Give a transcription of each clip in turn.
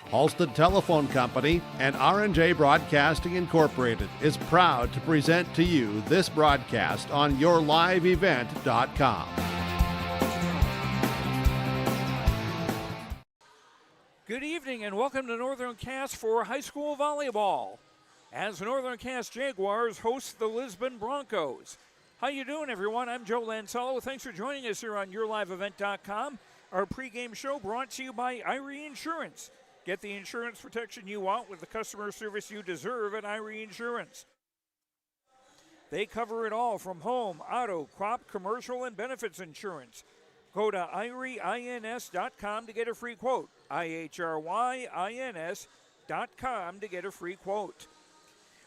Halstead Telephone Company and R&J Broadcasting Incorporated is proud to present to you this broadcast on yourliveevent.com. Good evening and welcome to Northern Cass for high school volleyball. As Northern Cass Jaguars host the Lisbon Broncos. How you doing, everyone? I'm Joe Lancello. Thanks for joining us here on yourliveevent.com. Our pregame show brought to you by Irie Insurance. Get the insurance protection you want with the customer service you deserve at Irie Insurance. They cover it all from home, auto, crop, commercial, and benefits insurance. Go to IRIEINS.com to get a free quote. IHRYINS.com to get a free quote.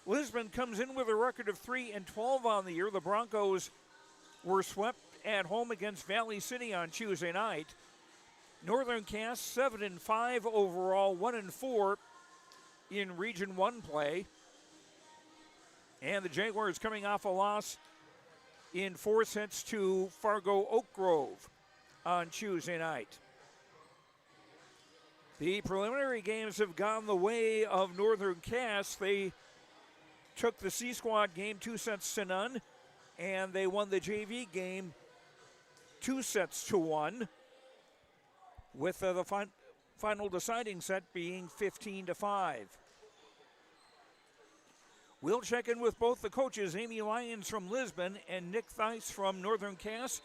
Lisbon comes in with a record of 3-12 on the year. The Broncos were swept at home against Valley City on Tuesday night. Northern Cass 7-5 overall, 1-4 in Region 1 play. And the Jaguars coming off a loss in 4 sets to Fargo Oak Grove on Tuesday night. The preliminary games have gone the way of Northern Cass. They took the C-Squad game 2-0, and they won the JV game 2-1. With the final deciding set being 15-5. We'll check in with both the coaches, Amy Lyons from Lisbon and Nick Theis from Northern Cass,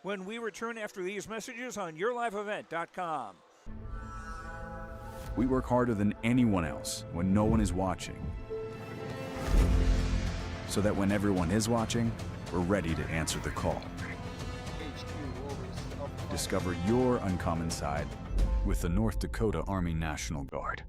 when we return after these messages on yourliveevent.com. We work harder than anyone else when no one is watching, so that when everyone is watching, we're ready to answer the call. Discover your uncommon side with the North Dakota Army National Guard.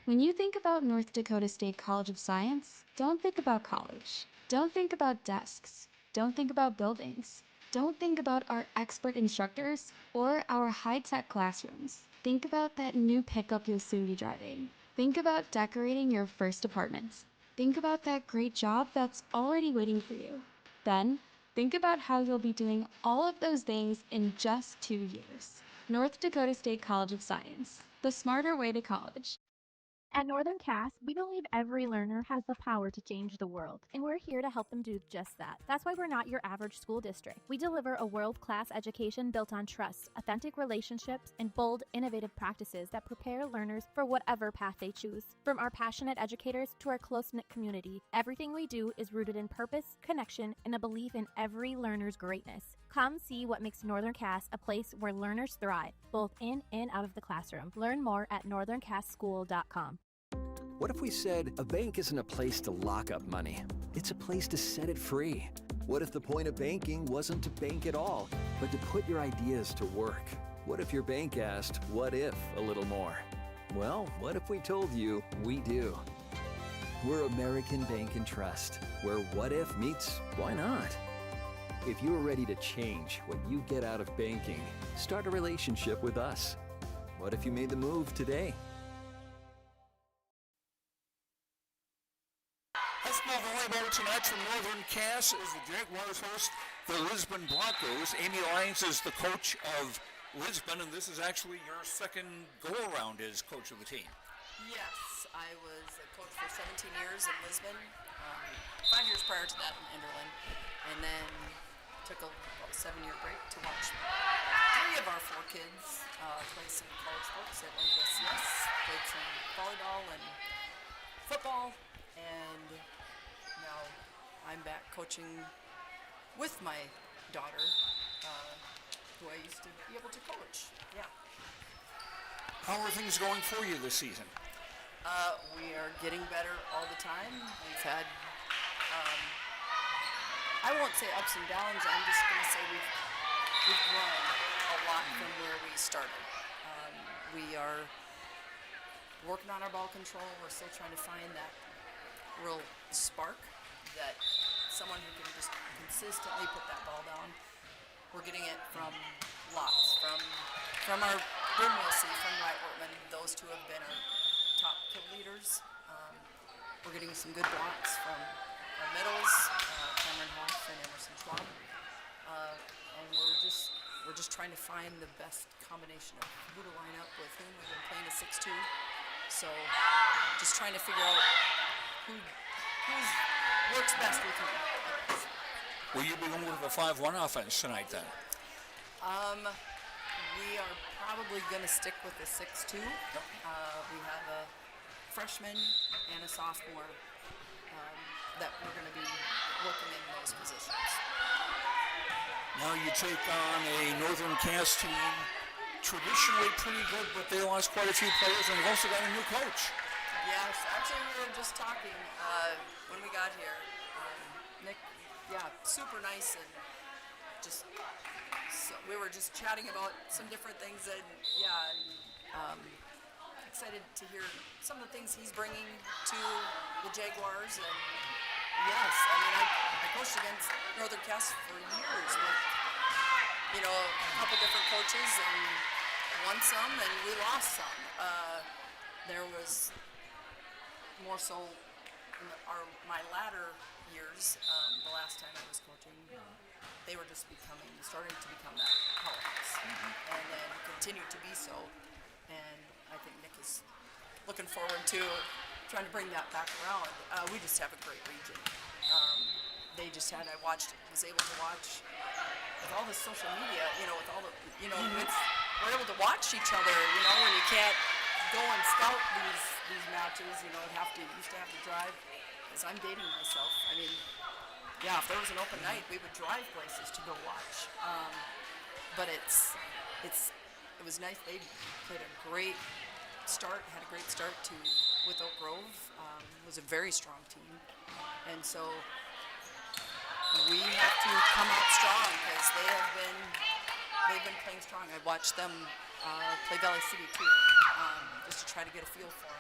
When you think about North Dakota State College of Science, don't think about college. Don't think about desks. Don't think about buildings. Don't think about our expert instructors or our high-tech classrooms. Think about that new pickup you'll soon be driving. Think about decorating your first apartments. Think about that great job that's already waiting for you. Then, think about how you'll be doing all of those things in just 2 years. North Dakota State College of Science, the smarter way to college. At Northern Cass, we believe every learner has the power to change the world, and we're here to help them do just that. That's why we're not your average school district. We deliver a world-class education built on trust, authentic relationships, and bold, innovative practices that prepare learners for whatever path they choose. From our passionate educators to our close-knit community, everything we do is rooted in purpose, connection, and a belief in every learner's greatness. Come see what makes Northern Cass a place where learners thrive, both in and out of the classroom. Learn more at northerncasschool.com. What if we said a bank isn't a place to lock up money? It's a place to set it free. What if the point of banking wasn't to bank at all, but to put your ideas to work? What if your bank asked, what if, a little more? Well, what if we told you we do? We're American Bank and Trust, where what if meets why not? If you're ready to change what you get out of banking, start a relationship with us. What if you made the move today? High school volleyball tonight from Northern Cass as the Jaguars host the Lisbon Broncos. Amy Lyons is the coach of Lisbon, and this is actually your second go-around as coach of the team. Yes, I was a coach for 17 years in Lisbon, 5 years prior to that in Enderlin, and then took a 7-year break to watch 3 of our 4 kids play some college sports at NUSCS, played some volleyball and football, and now I'm back coaching with my daughter, who I used to be able to coach. Yeah. How are things going for you this season? We are getting better all the time. We've had, I won't say ups and downs, I'm just going to say we've grown a lot from where we started. We are working on our ball control. We're still trying to find that real spark, that someone who can just consistently put that ball down. We're getting it from lots, from our Bryn Wilsey, from Wright Wortman. Those 2 have been our top kill leaders. We're getting some good blocks from our middles, Cameron Hoff and Emerson Schwab. and we're just trying to find the best combination of who to line up with whom. We've been playing a 6-2, so just trying to figure out who works best with whom. Will you be going with a 5-1 offense tonight then? We are probably going to stick with the 6-2. Yep. We have a freshman and a sophomore that we're going to be working in those positions. Now you take on a Northern Cass team, traditionally pretty good, but they lost quite a few players, and they've also got a new coach. Yes, actually we were just talking when we got here. Nick, super nice, and just we were just chatting about some different things, and excited to hear some of the things he's bringing to the Jaguars. And yes, I mean I coached against Northern Cass for years with a couple different coaches, and won some and we lost some. There was more so in my latter years, the last time I was coaching, they were just starting to become that powerhouse, and then continued to be so. And I think Nick is looking forward to trying to bring that back around. We just have a great region. Was able to watch with all the social media, with all the, we're able to watch each other, when you can't go and scout these matches, used to have to drive, because I'm dating myself. I mean, if there was an open night, we would drive places to go watch. But it was nice. They played a great start, with Oak Grove. It was a very strong team, and so we have to come out strong, because they've been playing strong. I watched them play Valley City too, just to try to get a feel for them,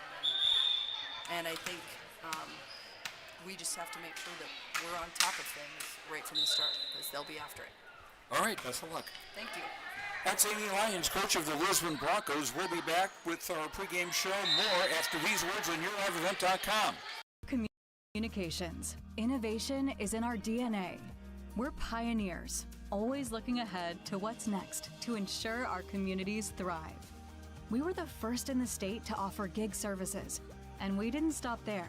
and I think we just have to make sure that we're on top of things right from the start, because they'll be after it. All right, best of luck. Thank you. That's Amy Lyons, coach of the Lisbon Broncos. We'll be back with our pregame show. More after these words on YourLiveEvent.com. Communications. Innovation is in our DNA. We're pioneers, always looking ahead to what's next to ensure our communities thrive. We were the first in the state to offer gig services, and we didn't stop there.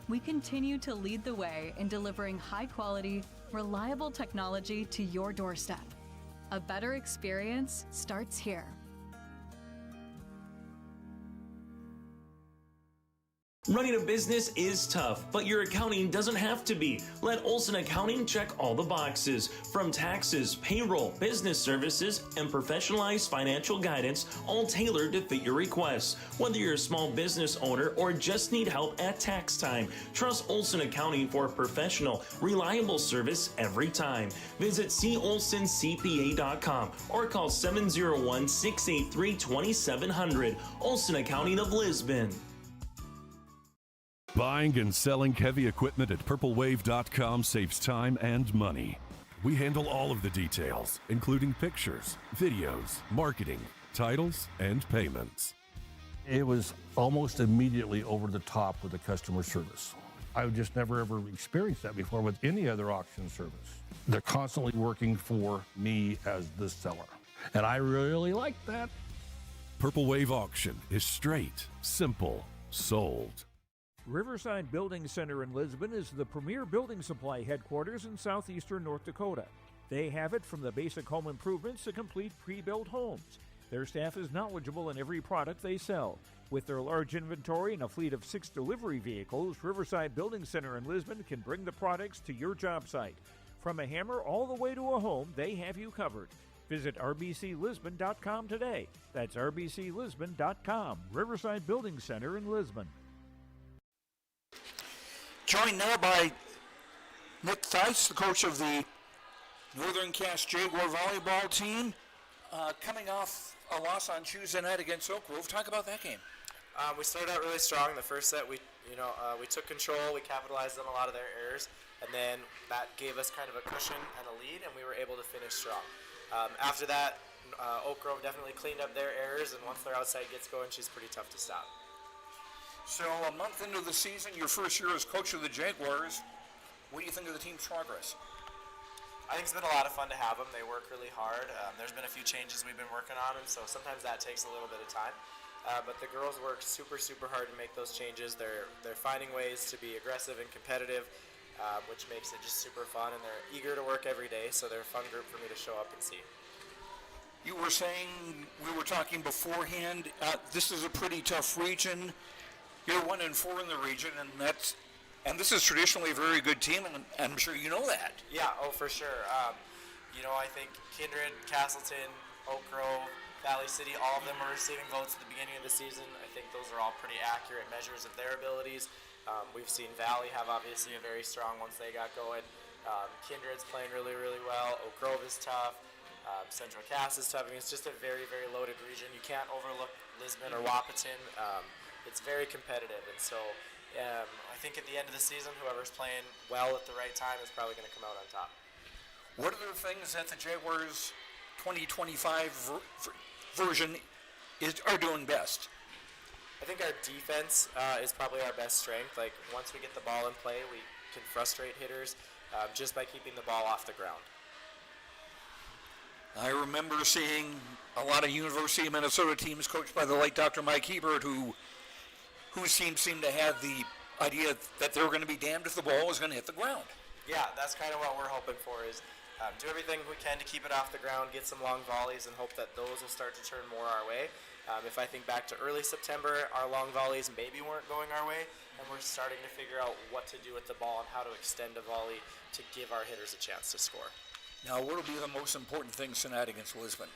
We continue to lead the way in delivering high-quality, reliable technology to your doorstep. A better experience starts here. Running a business is tough, but your accounting doesn't have to be. Let Olson Accounting check all the boxes. From taxes, payroll, business services, and professionalized financial guidance, all tailored to fit your requests. Whether you're a small business owner or just need help at tax time, trust Olson Accounting for professional, reliable service every time. Visit colsoncpa.com or call 701-683-2700. Olson Accounting of Lisbon. Buying and selling heavy equipment at purplewave.com saves time and money. We handle all of the details, including pictures, videos, marketing, titles, and payments. It was almost immediately over the top with the customer service. I've just never ever experienced that before with any other auction service. They're constantly working for me as the seller, and I really like that. Purple Wave Auction is straight, simple, sold. Riverside Building Center in Lisbon is the premier building supply headquarters in southeastern North Dakota. They have it from the basic home improvements to complete pre-built homes. Their staff is knowledgeable in every product they sell. With their large inventory and a fleet of 6 delivery vehicles, Riverside Building Center in Lisbon can bring the products to your job site. From a hammer all the way to a home, they have you covered. Visit rbclisbon.com today. That's rbclisbon.com. Riverside Building Center in Lisbon. Joined now by Nick Theis, the coach of the Northern Cass Jaguar volleyball team, coming off a loss on Tuesday night against Oak Grove. Talk about that game. We started out really strong. The first set, we took control. We capitalized on a lot of their errors, and then that gave us kind of a cushion and a lead, and we were able to finish strong. After that, Oak Grove definitely cleaned up their errors, and once their outside gets going, she's pretty tough to stop. So a month into the season, your first year as coach of the Jaguars, what do you think of the team's progress? I think it's been a lot of fun to have them. They work really hard. There's been a few changes we've been working on, and so sometimes that takes a little bit of time. But the girls work super, super hard to make those changes. They're finding ways to be aggressive and competitive, which makes it just super fun, and they're eager to work every day, so they're a fun group for me to show up and see. You were saying, we were talking beforehand, this is a pretty tough region. You're 1-4 in the region, and this is traditionally a very good team, and I'm sure you know that. Yeah, for sure. I think Kindred, Castleton, Oak Grove, Valley City, all of them were receiving votes at the beginning of the season. I think those are all pretty accurate measures of their abilities. We've seen Valley have obviously a very strong once they got going. Kindred's playing really, really well. Oak Grove is tough. Central Cass is tough. I mean, it's just a very, very loaded region. You can't overlook Lisbon or Wahpeton. It's very competitive, and so I think at the end of the season, whoever's playing well at the right time is probably going to come out on top. What are the things that the Jaguars 2025 version are doing best? I think our defense is probably our best strength. Like, once we get the ball in play, we can frustrate hitters just by keeping the ball off the ground. I remember seeing a lot of University of Minnesota teams coached by the late Dr. Mike Hebert who seemed to have the idea that they were going to be damned if the ball was going to hit the ground. Yeah, that's kind of what we're hoping for, is do everything we can to keep it off the ground, get some long volleys, and hope that those will start to turn more our way. If I think back to early September, our long volleys maybe weren't going our way, and we're starting to figure out what to do with the ball and how to extend a volley to give our hitters a chance to score. Now, what will be the most important thing tonight against Lisbon?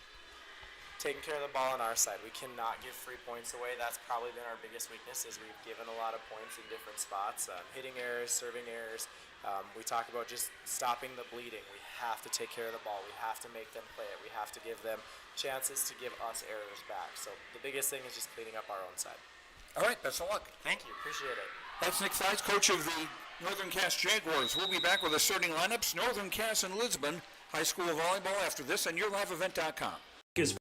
Taking care of the ball on our side. We cannot give free points away. That's probably been our biggest weakness, is we've given a lot of points in different spots. Hitting errors, serving errors. We talk about just stopping the bleeding. We have to take care of the ball. We have to make them play it. We have to give them chances to give us errors back. So the biggest thing is just cleaning up our own side. All right, best of luck. Thank you. Appreciate it. That's Nick Thies, coach of the Northern Cass Jaguars. We'll be back with the starting lineups, Northern Cass and Lisbon High School Volleyball after this on YourLiveEvent.com. Is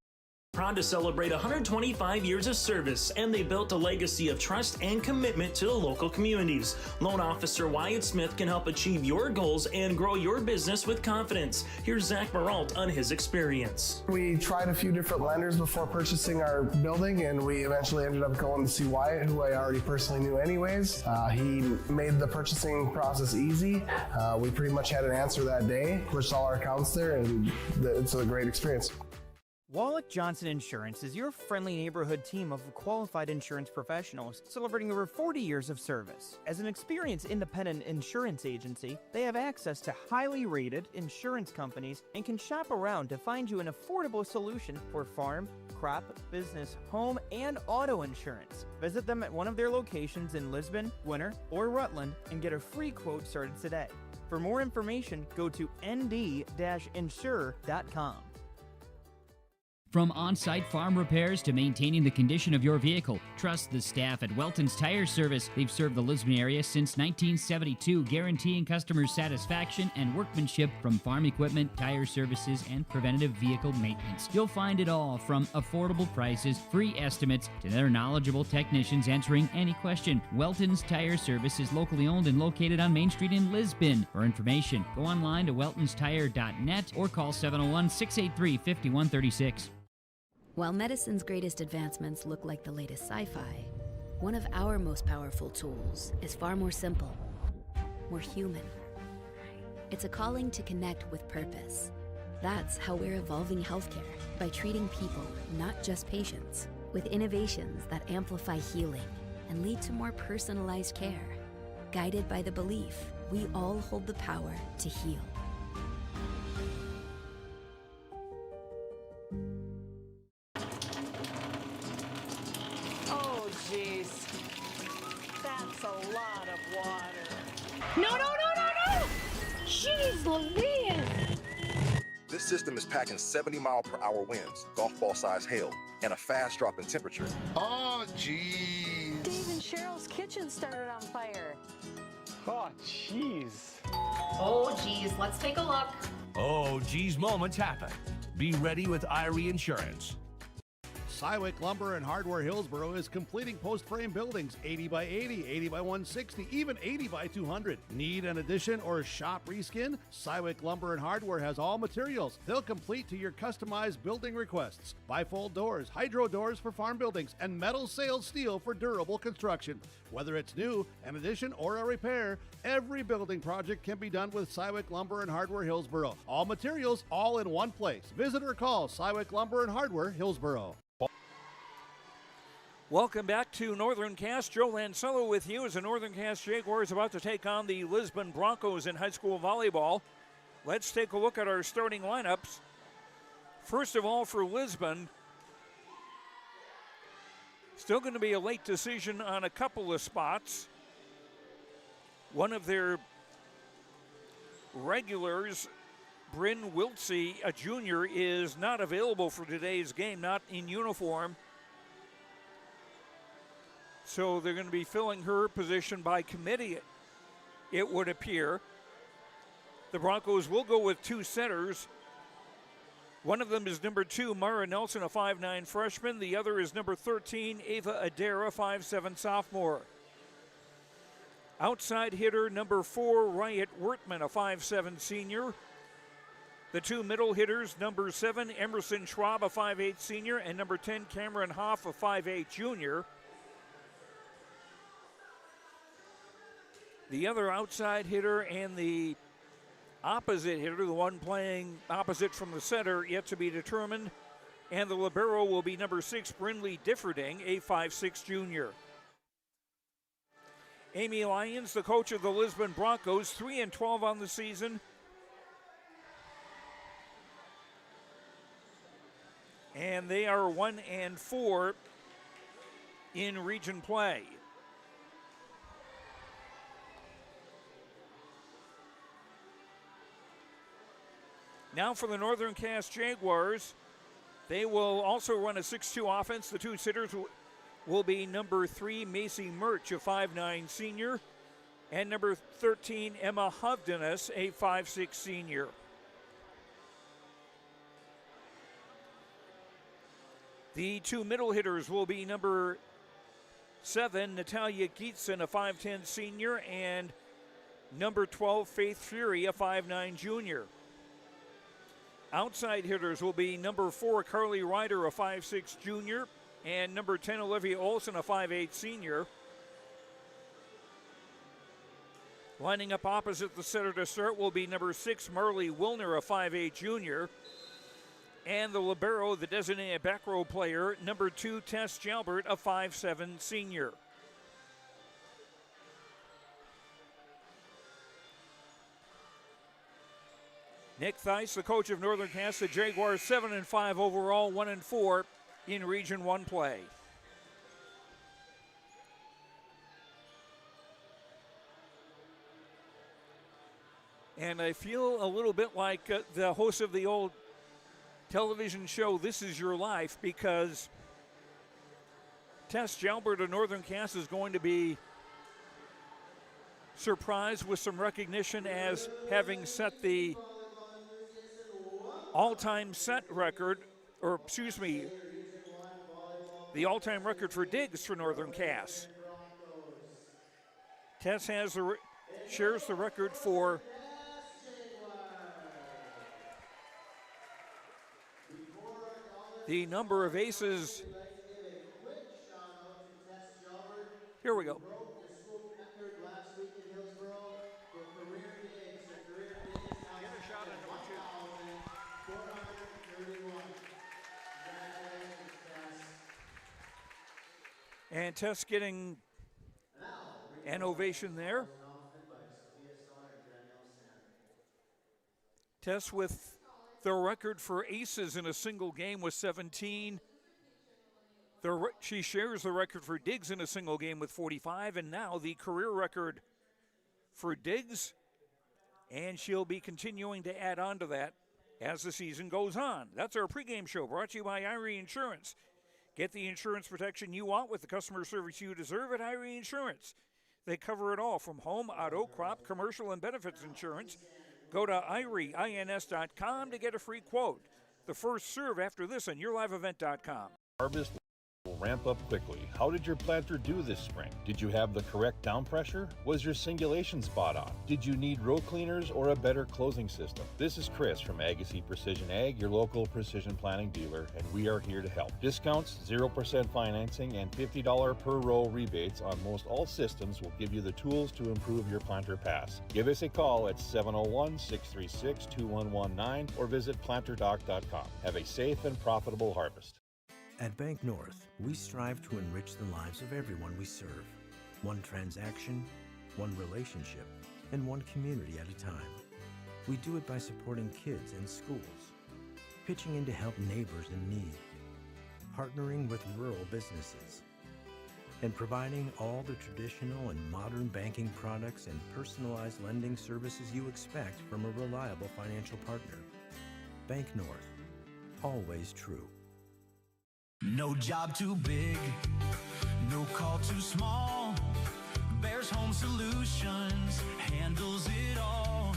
proud to celebrate 125 years of service, and they built a legacy of trust and commitment to the local communities. Loan Officer Wyatt Smith can help achieve your goals and grow your business with confidence. Here's Zach Maralt on his experience. We tried a few different lenders before purchasing our building, and we eventually ended up going to see Wyatt, who I already personally knew anyways. He made the purchasing process easy. We pretty much had an answer that day, pushed all our accounts there, and it's a great experience. Wallach Johnson Insurance is your friendly neighborhood team of qualified insurance professionals celebrating over 40 years of service. As an experienced independent insurance agency, they have access to highly rated insurance companies and can shop around to find you an affordable solution for farm, crop, business, home, and auto insurance. Visit them at one of their locations in Lisbon, Winter, or Rutland and get a free quote started today. For more information, go to nd-insure.com. From on-site farm repairs to maintaining the condition of your vehicle, trust the staff at Welton's Tire Service. They've served the Lisbon area since 1972, guaranteeing customers satisfaction and workmanship from farm equipment, tire services, and preventative vehicle maintenance. You'll find it all, from affordable prices, free estimates, to their knowledgeable technicians answering any question. Welton's Tire Service is locally owned and located on Main Street in Lisbon. For information, go online to weltonstire.net or call 701-683-5136. While medicine's greatest advancements look like the latest sci-fi, one of our most powerful tools is far more simple, more human. It's a calling to connect with purpose. That's how we're evolving healthcare, by treating people, not just patients, with innovations that amplify healing and lead to more personalized care, guided by the belief we all hold the power to heal. Jeez, that's a lot of water. No! Jeez Louise! This system is packing 70-mile-per-hour winds, golf ball-sized hail, and a fast drop in temperature. Oh, jeez. Dave and Cheryl's kitchen started on fire. Oh, jeez. Oh, geez, let's take a look. Oh, geez moments happen. Be ready with Irie Insurance. Cywick Lumber and Hardware Hillsboro is completing post-frame buildings 80 by 80, 80 by 160, even 80 by 200. Need an addition or shop reskin? Cywick Lumber and Hardware has all materials. They'll complete to your customized building requests. Bifold doors, hydro doors for farm buildings, and metal sailed steel for durable construction. Whether it's new, an addition, or a repair, every building project can be done with Cywick Lumber and Hardware Hillsboro. All materials, all in one place. Visit or call Cywick Lumber and Hardware Hillsboro. Welcome back to Northern Cast. Joe Lancello with you as the Northern Cast Jaguars about to take on the Lisbon Broncos in high school volleyball. Let's take a look at our starting lineups. First of all, for Lisbon, still going to be a late decision on a couple of spots. One of their regulars, Bryn Wiltsey, a junior, is not available for today's game, not in uniform. So they're going to be filling her position by committee, it would appear. The Broncos will go with two setters. One of them is number 2, Mara Nelson, a 5'9 freshman. The other is number 13, Ava Adair, 5'7 sophomore. Outside hitter number 4, Riot Wertman, a 5'7 senior. The two middle hitters, number 7, Emerson Schwab, a 5'8 senior, and number 10, Cameron Hoff, a 5'8 junior. The other outside hitter and the opposite hitter, the one playing opposite from the center, yet to be determined. And the libero will be number 6, Brindley Differding, a 5'6 junior. Amy Lyons, the coach of the Lisbon Broncos, 3-12 on the season. And they are 1-4 in region play. Now for the Northern Cast Jaguars, they will also run a 6-2 offense. The two sitters will be number 3, Macy Murch, a 5'9 senior, and number 13, Emma Hovdenes, a 5'6 senior. The two middle hitters will be number 7, Natalia Gietzen, a 5'10 senior, and number 12, Faith Fury, a 5'9 junior. Outside hitters will be number 4, Carly Ryder, a 5'6 junior, and number 10, Olivia Olson, a 5'8 senior. Lining up opposite the center to start will be number 6, Marley Wilner, a 5'8 junior. And the libero, the designated back row player, number 2, Tess Jalbert, a 5'7 senior. Nick Theis, the coach of Northern Cast, the Jaguars 7-5 overall, 1-4 in Region 1 play. And I feel a little bit like the host of the old television show, This Is Your Life, because Tess Jalbert of Northern Cast is going to be surprised with some recognition as having set the all-time set record, or excuse me, the all-time record for digs for Northern Cast. Tess has shares the record for the number of aces. Here we go. And Tess getting an ovation there. Tess with the record for aces in a single game with 17. She shares the record for digs in a single game with 45, and now the career record for digs. And she'll be continuing to add on to that as the season goes on. That's our pregame show brought to you by Irie Insurance. Get the insurance protection you want with the customer service you deserve at Irie Insurance. They cover it all from home, auto, crop, commercial, and benefits insurance. Go to IRIEINS.com to get a free quote. The first serve after this on YourLiveEvent.com. Harvest will ramp up quickly. How did your planter do this spring? Did you have the correct down pressure? Was your singulation spot on? Did you need row cleaners or a better closing system? This is Chris from Agassiz Precision Ag, your local precision planting dealer, and we are here to help. Discounts, 0% financing, and $50 per row rebates on most all systems will give you the tools to improve your planter pass. Give us a call at 701-636-2119 or visit planterdoc.com. Have a safe and profitable harvest. At Bank North, we strive to enrich the lives of everyone we serve. One transaction, one relationship, and one community at a time. We do it by supporting kids and schools, pitching in to help neighbors in need, partnering with rural businesses, and providing all the traditional and modern banking products and personalized lending services you expect from a reliable financial partner. Bank North, always true. No job too big, no call too small. Bears Home Solutions handles it all.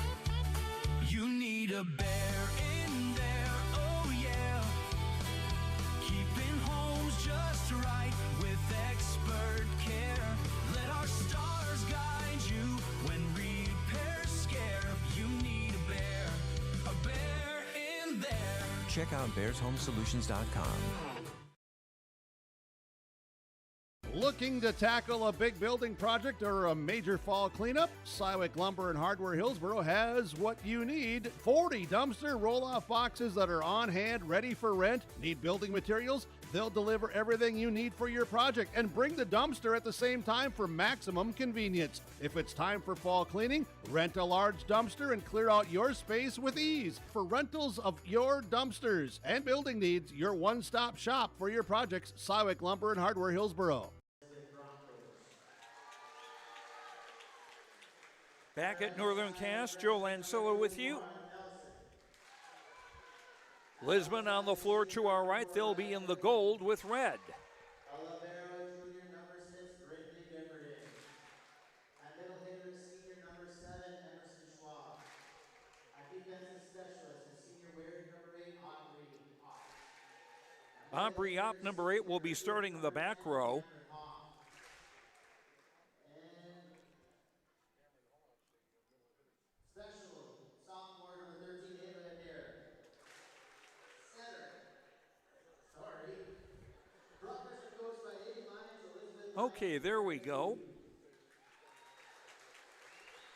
You need a bear in there, oh yeah. Keeping homes just right with expert care. Let our stars guide you when repairs scare. You need a bear in there. Check out bearshomesolutions.com. Looking to tackle a big building project or a major fall cleanup? Cywick Lumber and Hardware Hillsboro has what you need. 40 dumpster roll-off boxes that are on hand, ready for rent. Need building materials? They'll deliver everything you need for your project and bring the dumpster at the same time for maximum convenience. If it's time for fall cleaning, rent a large dumpster and clear out your space with ease. For rentals of your dumpsters and building needs, your one-stop shop for your projects, Cywick Lumber and Hardware Hillsboro. Back at Northern Cass, Joe Lancello with you. Lisbon on the floor to our right. They'll be in the gold with red. Olivero Jr. number 6, Ridley Biverdin. At middle hitter, senior number 7, Emerson Schwab. At defensive specialist, the senior wearing number 8, Aubrey Opp, number 8, will be starting in the back row. Special sophomore number 13, Ava Adair. Center. Sorry. Broncos are coached by Eddie Lyons, Elizabeth. Okay, there we go.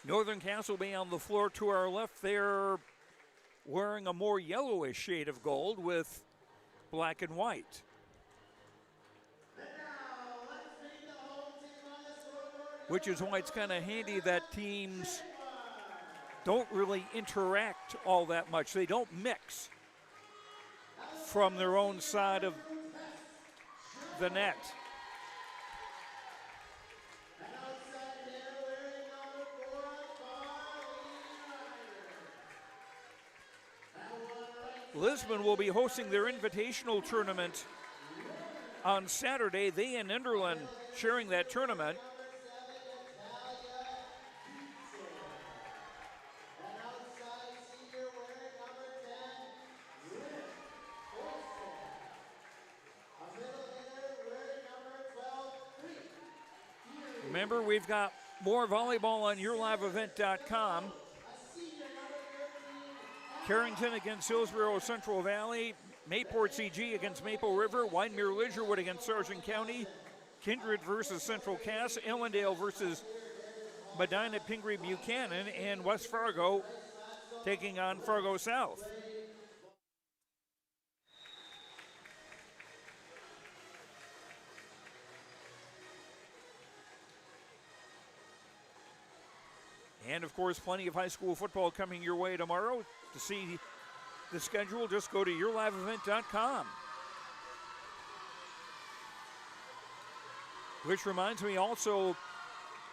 Northern Cass will be on the floor to our left. They're wearing a more yellowish shade of gold with black and white. Which is why it's kind of handy that teams don't really interact all that much. They don't mix from their own side of the net. Lisbon will be hosting their invitational tournament on Saturday. They and Enderlin sharing that tournament. Remember, we've got more volleyball on yourliveevent.com. Carrington against Hillsborough Central Valley, Mayport CG against Maple River, Wyndmere Ligerwood against Sargent County, Kindred versus Central Cass, Ellendale versus Medina Pingree Buchanan, and West Fargo taking on Fargo South. And, of course, plenty of high school football coming your way tomorrow. To see the schedule, just go to yourliveevent.com. Which reminds me also,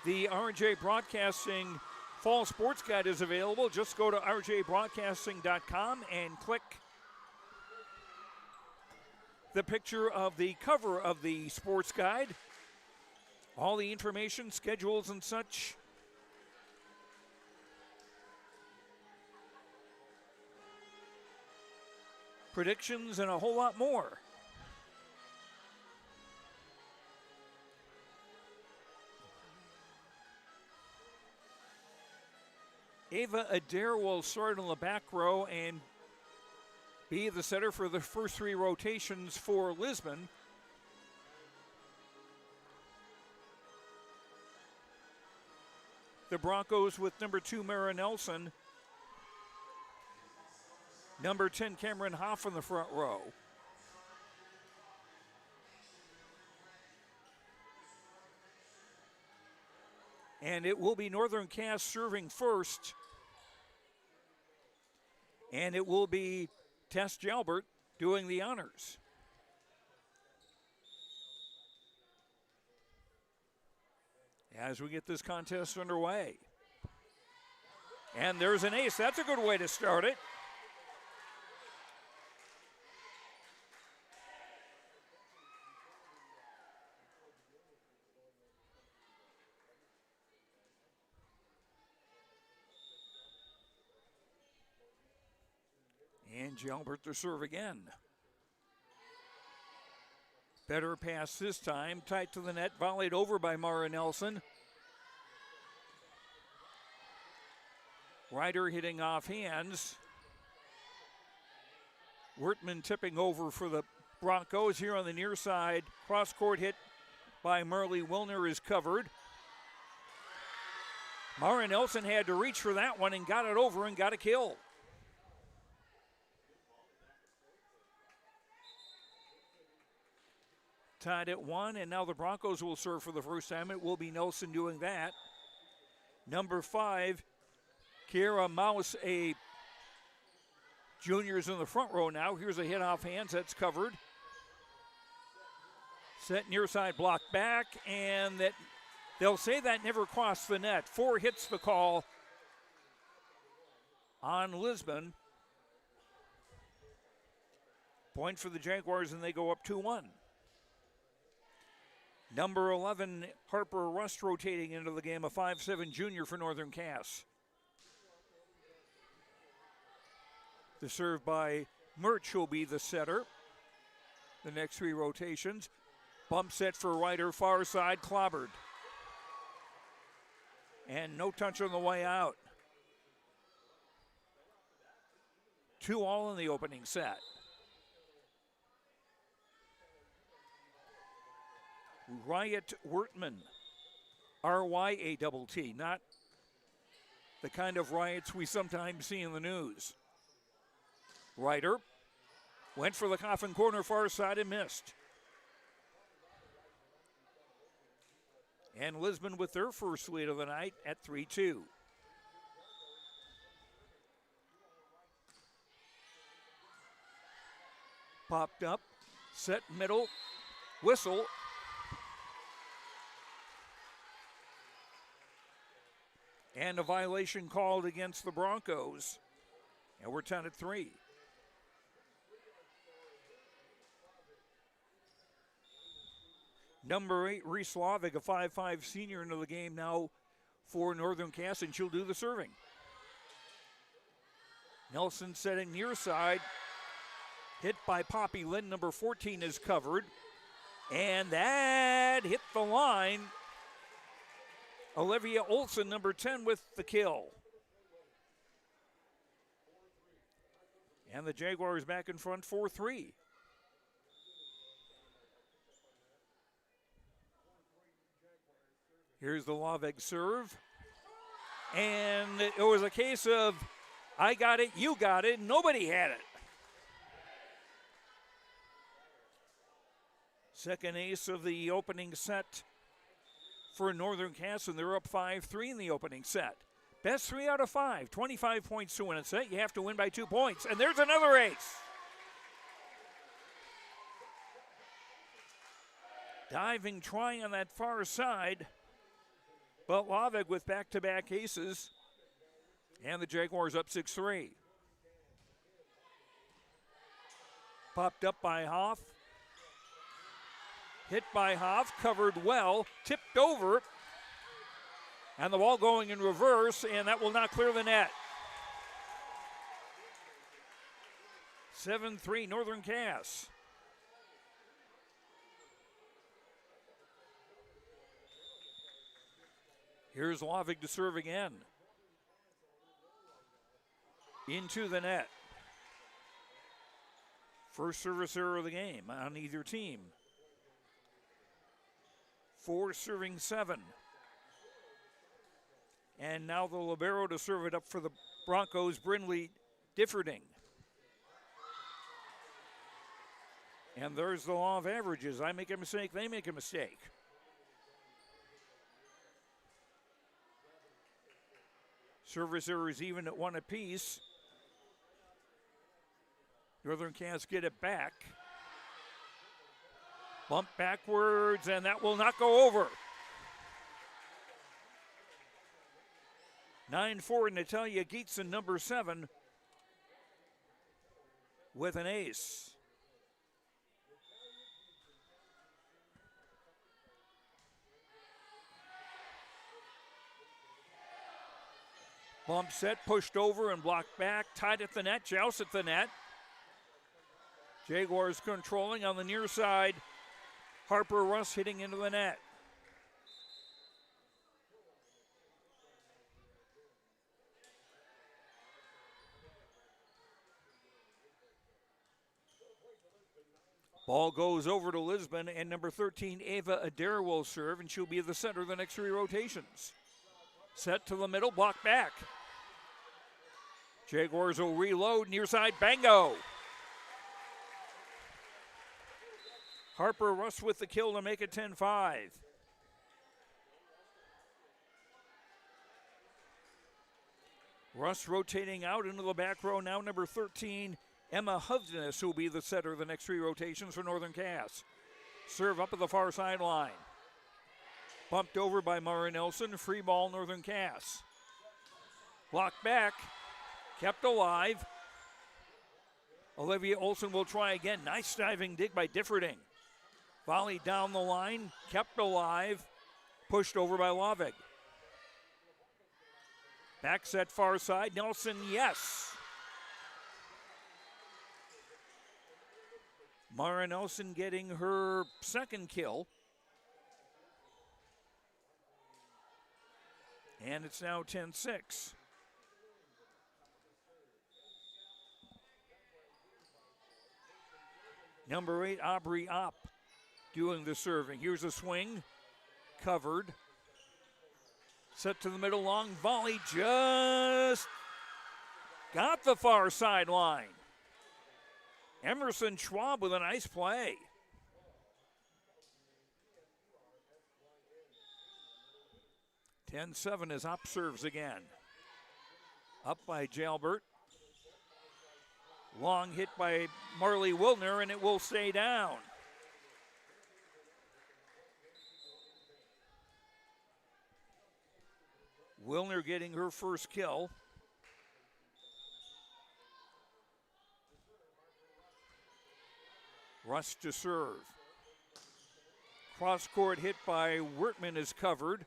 the RJ Broadcasting Fall Sports Guide is available. Just go to rjbroadcasting.com and click the picture of the cover of the sports guide. All the information, schedules, and such. Predictions and a whole lot more. Ava Adair will start on the back row and be the setter for the first 3 rotations for Lisbon. The Broncos with number 2, Mara Nelson. Number 10, Cameron Hoff in the front row. And it will be Northern Cass serving first. And it will be Tess Jalbert doing the honors. As we get this contest underway. And there's an ace. That's a good way to start it. And Jalbert to serve again. Better pass this time. Tight to the net. Volleyed over by Mara Nelson. Ryder hitting off hands. Wertman tipping over for the Broncos here on the near side. Cross court hit by Marley Wilner is covered. Mara Nelson had to reach for that one and got it over and got a kill. Tied at 1, and now the Broncos will serve for the first time. It will be Nelson doing that. Number 5, Kiera Mouse, a junior's in the front row now. Here's a hit off hands, that's covered. Set near side block back, and that they'll say that never crossed the net. 4 hits the call on Lisbon. Point for the Jaguars, and they go up 2-1. Number 11, Harper Rust rotating into the game, a 5'7" junior for Northern Cass. The serve by Murch will be the setter. The next 3 rotations. Bump set for Ryder, far side, clobbered. And no touch on the way out. 2-all in the opening set. Riot Wertman, R-Y-A-T-T, not the kind of riots we sometimes see in the news. Ryder went for the coffin corner far side and missed. And Lisbon with their first lead of the night at 3-2. Popped up, set middle, whistle. And a violation called against the Broncos. And we're 10-3. Number 8, Reese Slavik, a 5'5" senior into the game now for Northern Cass, and she'll do the serving. Nelson setting near side. Hit by Poppy Lynn, number 14 is covered. And that hit the line. Olivia Olson, number 10, with the kill. And the Jaguars back in front 4-3. Here's the Laveg serve. And it was a case of, I got it, you got it, nobody had it. Second ace of the opening set for Northern Cass, and they're up 5-3 in the opening set. Best 3 out of 5, 25 points to win a set. You have to win by 2 points. And there's another ace. Diving try on that far side. But Laveg with back-to-back aces. And the Jaguars up 6-3. Popped up by Hoff. Hit by Hoff, covered well, tipped over. And the ball going in reverse, and that will not clear the net. 7-3 Northern Cass. Here's Lavig to serve again. into the net. First service error of the game on either team. 4 serving 7. And now the libero to serve it up for the Broncos, Brindley Differding. And there's the law of averages. I make a mistake, they make a mistake. Service errors even at 1 apiece. Northern Cass get it back. Bump backwards, and that will not go over. 9-4, Natalia Gietzen, number 7, with an ace. Bump set, pushed over and blocked back, tied at the net, joust at the net. Jaguars controlling on the near side. Harper Russ hitting into the net. Ball goes over to Lisbon, and number 13, Ava Adair, will serve, and she'll be the center of the next 3 rotations. Set to the middle, block back. Jaguars will reload, near side, bango. Harper Russ with the kill to make it 10-5. Russ rotating out into the back row, now number 13, Emma Hovdenes, who will be the setter of the next 3 rotations for Northern Cass. Serve up at the far sideline. Bumped over by Mara Nelson, free ball Northern Cass. Blocked back, kept alive. Olivia Olsen will try again. Nice diving dig by Differding. Volley down the line, kept alive, pushed over by Lavig. Back set far side, Nelson, yes. Mara Nelson getting her second kill. And it's now 10-6. Number 8, Aubrey Opp, doing the serving. Here's a swing, covered. Set to the middle, long volley, just got the far sideline. Emerson Schwab with a nice play. (10-7) as Opp serves again. Up by Jalbert. Long hit by Marley Wilner, and it will stay down. Wilner getting her first kill. Russ to serve. Cross court hit by Wertman is covered.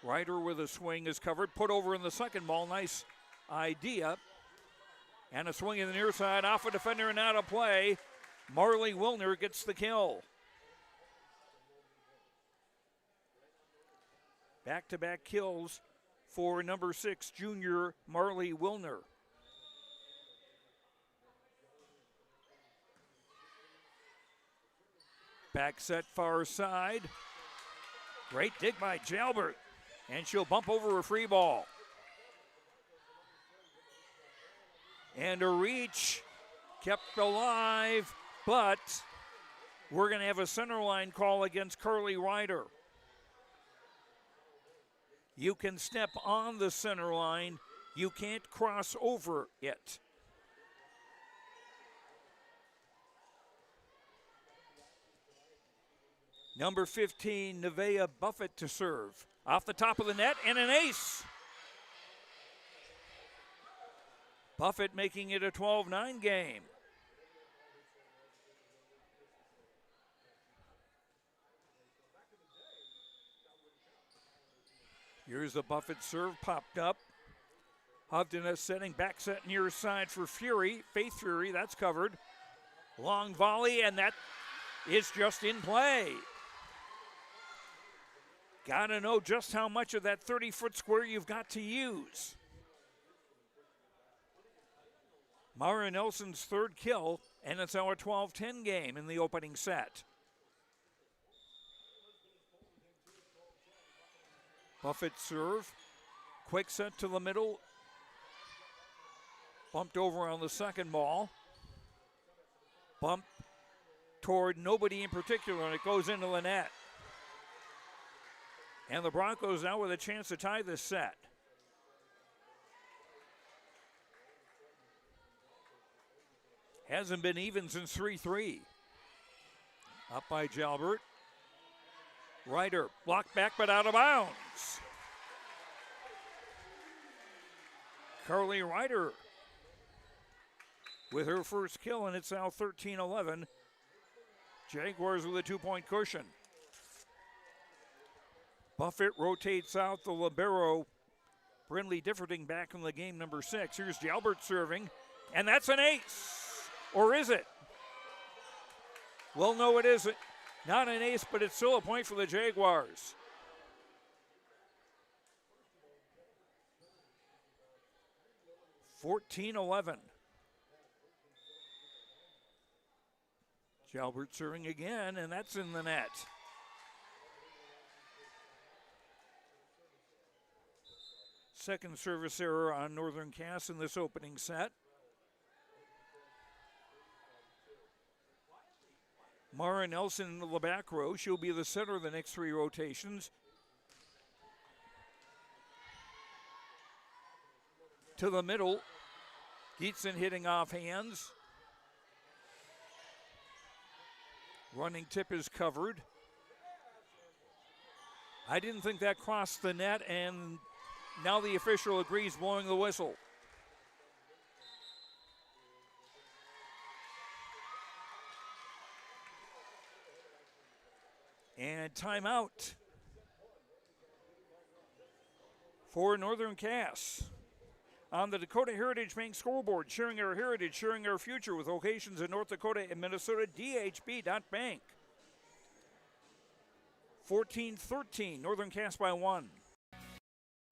Ryder with a swing is covered. Put over in the second ball. Nice idea. And a swing in the near side off a defender and out of play. Marley Wilner gets the kill. Back-to-back kills for number 6, junior Marley Wilner. Back set far side. Great dig by Jalbert. And she'll bump over a free ball. And a reach kept alive, but we're going to have a center line call against Carly Ryder. You can step on the center line. You can't cross over it. Number 15, Nevaeh Buffett to serve. Off the top of the net and an ace. Buffett making it a 12-9 game. Here's the Buffett serve, popped up. Hovdenes setting back set near side for Fury. Faith Fury, that's covered. Long volley, and that is just in play. Got to know just how much of that 30-foot square you've got to use. Mara Nelson's third kill, and it's now a 12-10 game in the opening set. Buffett serve. Quick set to the middle. Bumped over on the second ball. Bump toward nobody in particular, and it goes into the net. And the Broncos now with a chance to tie this set. Hasn't been even since 3-3. Up by Jalbert. Ryder blocked back but out of bounds. Carly Ryder with her first kill, and it's now 13-11. Jaguars with a 2-point cushion. Buffett rotates out the libero. Brindley Differting back in the game, number 6. Here's Jalbert serving, and that's an ace. Or is it? Well, no, it isn't. Not an ace, but it's still a point for the Jaguars. (14-11). Jalbert serving again, and that's in the net. Second service error on Northern Cass in this opening set. Mara Nelson in the back row. She'll be the center of the next 3 rotations. To the middle. Gietzen hitting off hands. Running tip is covered. I didn't think that crossed the net, and now the official agrees, blowing the whistle. And timeout for Northern Cass. On the Dakota Heritage Bank scoreboard, sharing our heritage, sharing our future with locations in North Dakota and Minnesota, dhb.bank. 14-13, Northern Cass by 1.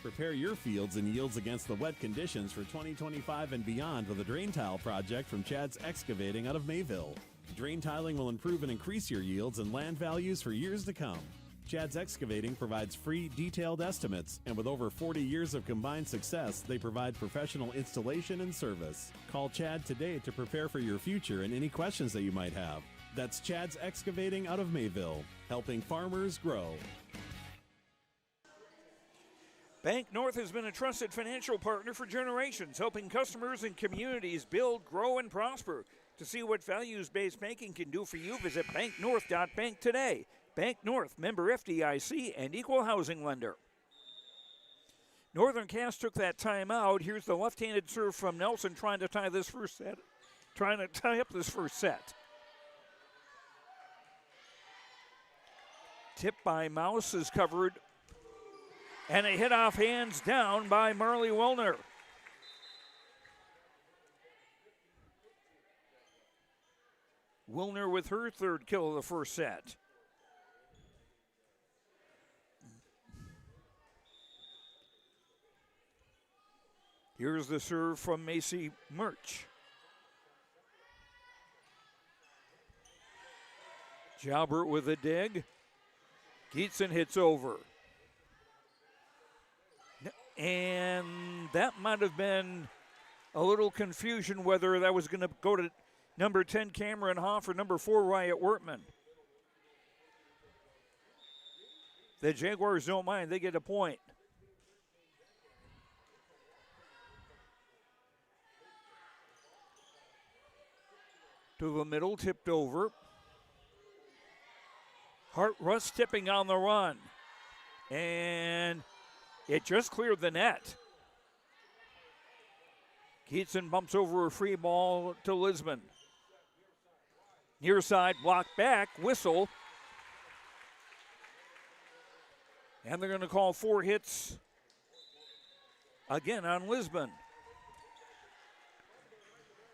Prepare your fields and yields against the wet conditions for 2025 and beyond with a drain tile project from Chad's Excavating out of Mayville. Drain tiling will improve and increase your yields and land values for years to come. Chad's Excavating provides free, detailed estimates, and with over 40 years of combined success, they provide professional installation and service. Call Chad today to prepare for your future and any questions that you might have. That's Chad's Excavating out of Mayville, helping farmers grow. Bank North has been a trusted financial partner for generations, helping customers and communities build, grow, and prosper. To see what values-based banking can do for you, visit banknorth.bank today. Bank North, member FDIC, and equal housing lender. Northern Cass took that timeout. Here's the left-handed serve from Nelson trying to tie up this first set. Tip by Mouse is covered. And a hit off hands down by Marley Wilner. Wilner with her third kill of the first set. Here's the serve from Macy Murch. Jalbert with a dig. Gietzen hits over. And that might have been a little confusion whether that was going to go to number 10 Cameron Hoff or number 4 Wyatt Wertman. The Jaguars don't mind. They get a point. To the middle, tipped over. Hart Russ tipping on the run. And it just cleared the net. Gietzen bumps over a free ball to Lisbon. Near side, blocked back, whistle. And they're going to call 4 hits again on Lisbon.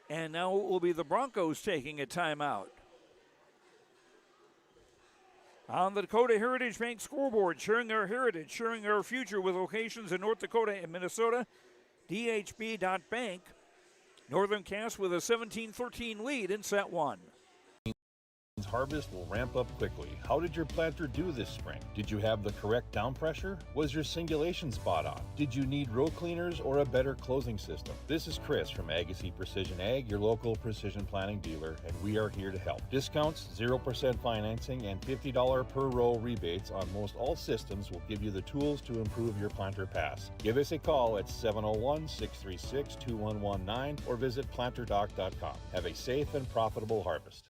And now it will be the Broncos taking a timeout. On the Dakota Heritage Bank scoreboard, sharing our heritage, sharing our future with locations in North Dakota and Minnesota, dhb.bank. Northern Cass with a 17-13 lead in set one. Harvest will ramp up quickly. How did your planter do this spring? Did you have the correct down pressure? Was your singulation spot on? Did you need row cleaners or a better closing system? This is Chris from Agassiz Precision Ag, your local precision planting dealer, and we are here to help. Discounts, 0% financing, and $50 per row rebates on most all systems will give you the tools to improve your planter pass. Give us a call at 701-636-2119 or visit planterdoc.com. Have a safe and profitable harvest.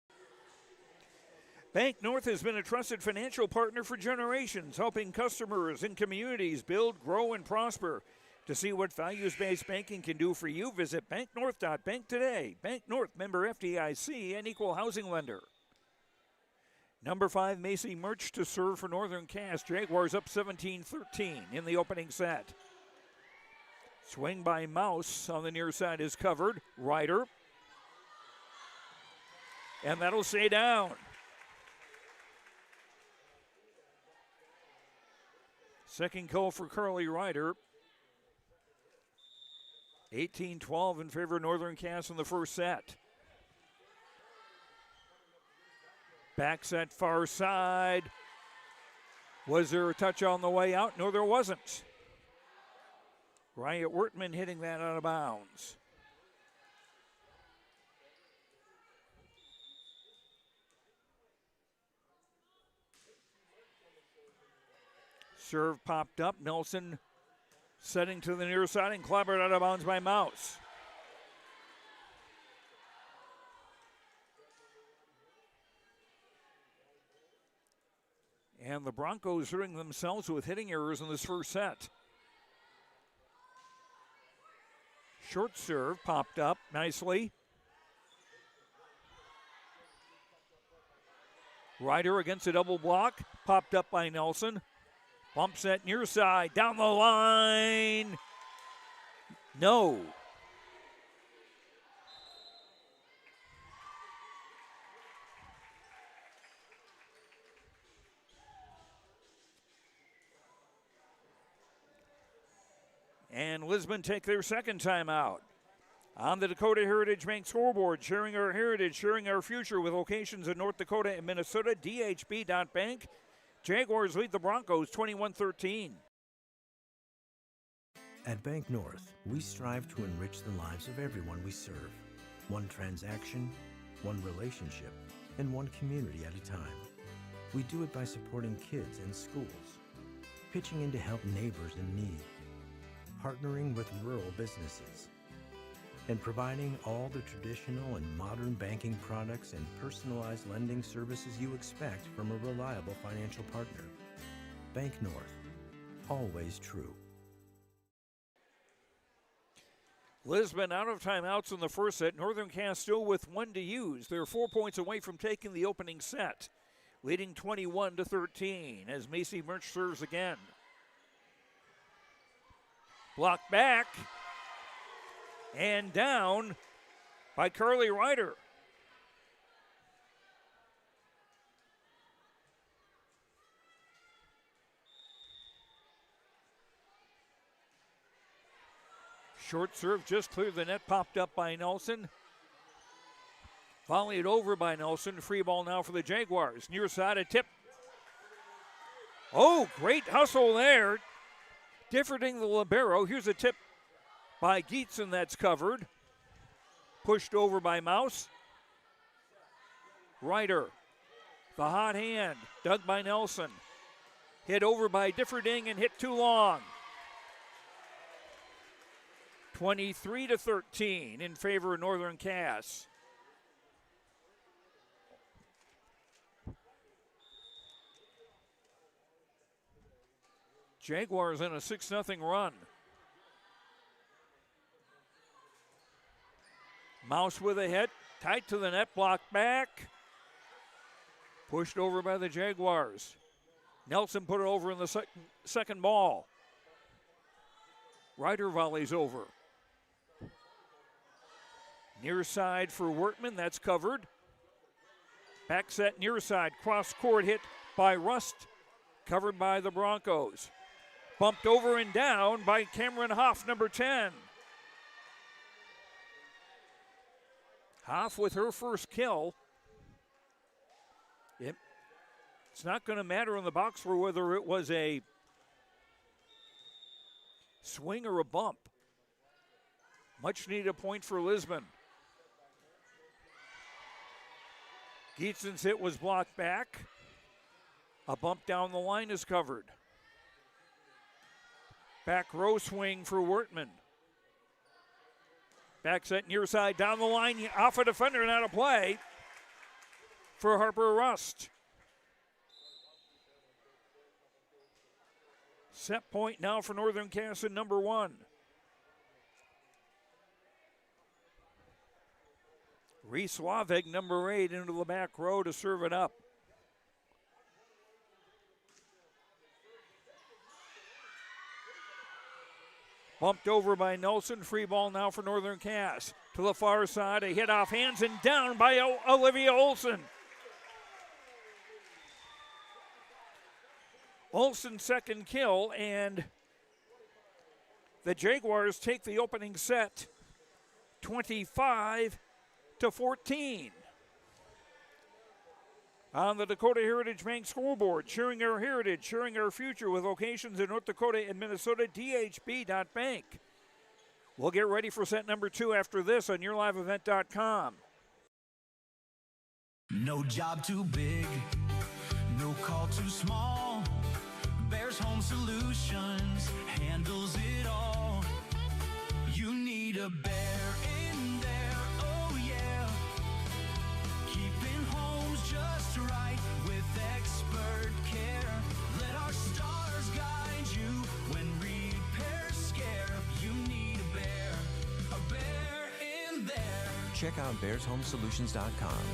Bank North has been a trusted financial partner for generations, helping customers and communities build, grow, and prosper. To see what values-based banking can do for you, visit banknorth.bank today. Bank North, member FDIC, and equal housing lender. Number 5, Macy Murch to serve for Northern Cass. Jaguars up 17-13 in the opening set. Swing by Mouse on the near side is covered. Ryder. And that'll stay down. Second kill for Carly Ryder. 18-12 in favor of Northern Cass in the first set. Back set far side. Was there a touch on the way out? No, there wasn't. Riot Wertman hitting that out of bounds. Serve popped up. Nelson setting to the near side and clobbered out of bounds by Mouse. And the Broncos hurting themselves with hitting errors in this first set. Short serve popped up nicely. Ryder against a double block. Popped up by Nelson. Bump set near side, down the line. No. And Lisbon take their second timeout. On the Dakota Heritage Bank scoreboard, sharing our heritage, sharing our future with locations in North Dakota and Minnesota, dhb.bank. Jaguars lead the Broncos 21-13. At Bank North, we strive to enrich the lives of everyone we serve. One transaction, one relationship, and one community at a time. We do it by supporting kids and schools, pitching in to help neighbors in need, partnering with rural businesses, and providing all the traditional and modern banking products and personalized lending services you expect from a reliable financial partner. Bank North, always true. Lisbon out of timeouts in the first set. Northern Cass still with one to use. They're 4 points away from taking the opening set, leading 21-13 as Macy Murch serves again. Blocked back. And down by Carly Ryder. Short serve just cleared the net, popped up by Nelson. Volleyed over by Nelson. Free ball now for the Jaguars. Near side, a tip. Oh, great hustle there. Differting the libero. Here's a tip by Gietzen that's covered. Pushed over by Mouse. Ryder. The hot hand. Dug by Nelson. Hit over by Differding and hit too long. 23-13 in favor of Northern Cass. Jaguars in a 6-0 run. Mouse with a hit, tight to the net, blocked back. Pushed over by the Jaguars. Nelson put it over in the second ball. Ryder volleys over. Near side for Wertman, that's covered. Back set near side, cross court hit by Rust, covered by the Broncos. Bumped over and down by Cameron Hoff, number 10. Hoff with her first kill. It's not going to matter in the box for whether it was a swing or a bump. Much needed point for Lisbon. Geetsen's hit was blocked back. A bump down the line is covered. Back row swing for Wertman. Back set near side down the line, off a defender and out of play for Harper Rust. Set point now for Northern Cass in number 1. Reese Slavik, number 8, into the back row to serve it up. Bumped over by Nelson. Free ball now for Northern Cass. To the far side, a hit off hands and down by Olivia Olson. Olsen's second kill, and the Jaguars take the opening set 25-14. On the Dakota Heritage Bank scoreboard, sharing our heritage, sharing our future with locations in North Dakota and Minnesota, dhb.bank. We'll get ready for set number 2 after this on YourLiveEvent.com. No job too big, no call too small. Bears Home Solutions handles it all. You need a bear in there, oh yeah. Keeping homes just right with expert care. Let our stars guide you when repairs scare. You need a bear in there. Check out bearshomesolutions.com.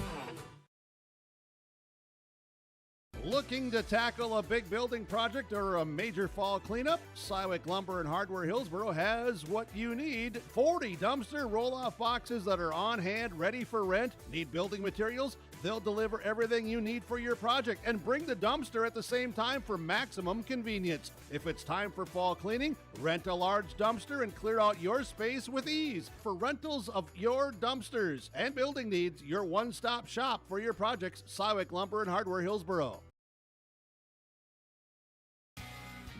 Looking to tackle a big building project or a major fall cleanup? Cywick Lumber and Hardware Hillsboro has what you need. 40 dumpster roll-off boxes that are on hand, ready for rent. Need building materials? They'll deliver everything you need for your project and bring the dumpster at the same time for maximum convenience. If it's time for fall cleaning, rent a large dumpster and clear out your space with ease. For rentals of your dumpsters and building needs, your one-stop shop for your projects, Cywick Lumber and Hardware Hillsboro.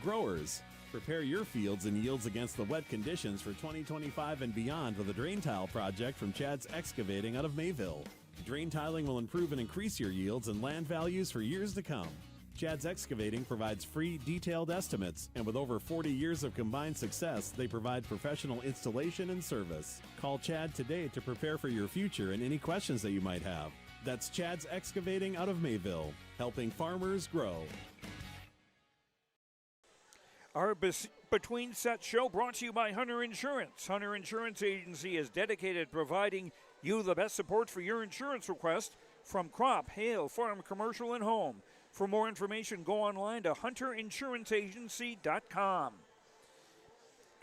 Growers, prepare your fields and yields against the wet conditions for 2025 and beyond with a drain tile project from Chad's Excavating out of Mayville. Drain tiling will improve and increase your yields and land values for years to come. Chad's Excavating provides free, detailed estimates, and with over 40 years of combined success, they provide professional installation and service. Call Chad today to prepare for your future and any questions that you might have. That's Chad's Excavating out of Mayville, helping farmers grow. Our Between Set show brought to you by Hunter Insurance. Hunter Insurance Agency is dedicated to providing you the best support for your insurance request from crop, hail, farm, commercial, and home. For more information, go online to hunterinsuranceagency.com.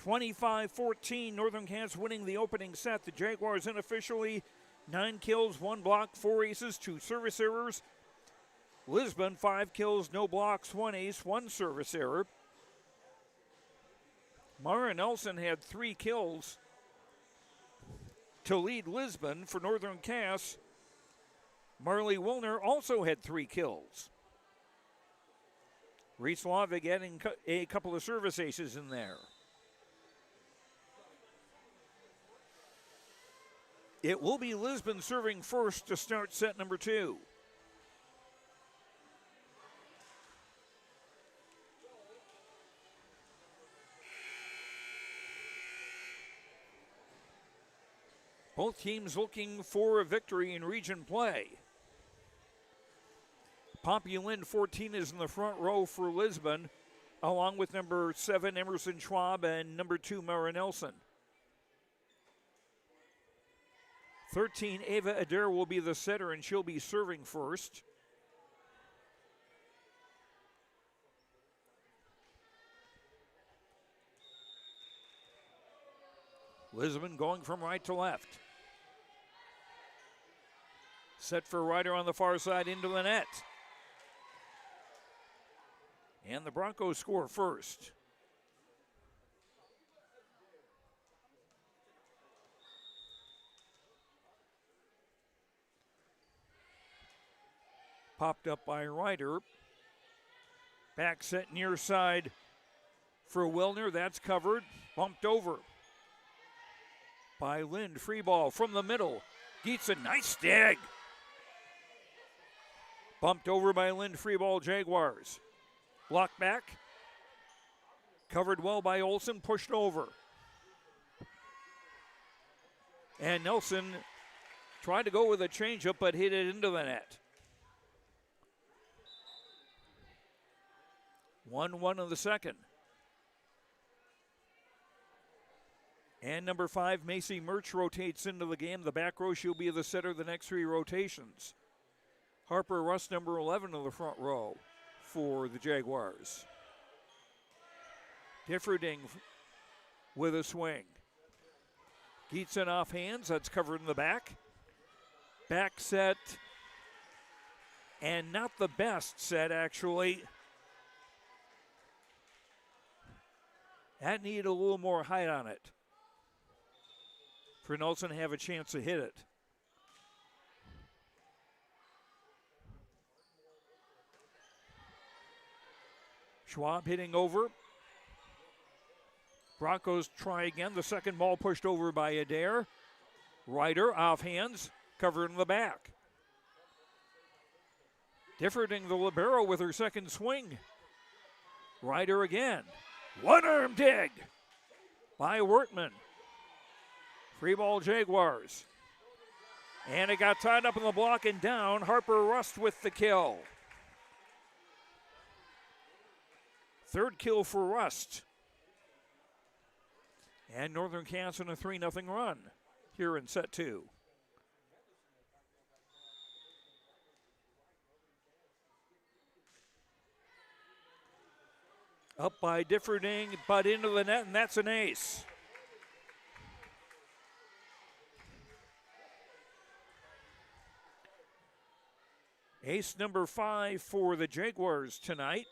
25-14, Northern Cass winning the opening set. The Jaguars unofficially 9 kills, 1 block, 4 aces, 2 service errors. Lisbon 5 kills, no blocks, 1 ace, 1 service error. Mara Nelson had 3 kills to lead Lisbon. For Northern Cass, Marley Wilner also had 3 kills. Reese Slavik adding a couple of service aces in there. It will be Lisbon serving first to start set number 2. Both teams looking for a victory in region play. Poppy Lynn, 14, is in the front row for Lisbon, along with number 7, Emerson Schwab, and number 2, Mara Nelson. 13, Ava Adair will be the setter, and she'll be serving first. Lisbon going from right to left. Set for Ryder on the far side into the net. And the Broncos score first. Popped up by Ryder. Back set near side for Wilner. That's covered. Bumped over by Lind. Free ball from the middle. Gietzen, nice dig. Bumped over by Lind. Free ball, Jaguars. Blocked back. Covered well by Olsen. Pushed over. And Nelson tried to go with a changeup, but hit it into the net. 1-1 of the second. And number 5, Macy Murch rotates into the game. The back row, she'll be the setter the next 3 rotations. Harper Rust, number 11 of the front row for the Jaguars. Differding with a swing. Gietzen off hands, that's covered in the back. Back set, and not the best set, actually. That needed a little more height on it for Nelson to have a chance to hit it. Schwab hitting over. Broncos try again. The second ball pushed over by Adair. Ryder off hands, covered in the back. Differding the libero with her second swing. Ryder again. One-arm dig by Wertman. Free ball Jaguars. And it got tied up in the block and down. Harper Rust with the kill. Third kill for Rust. And Northern Cass on a 3-0 run here in set 2. Up by Differding, but into the net, and that's an ace. Ace number 5 for the Jaguars tonight.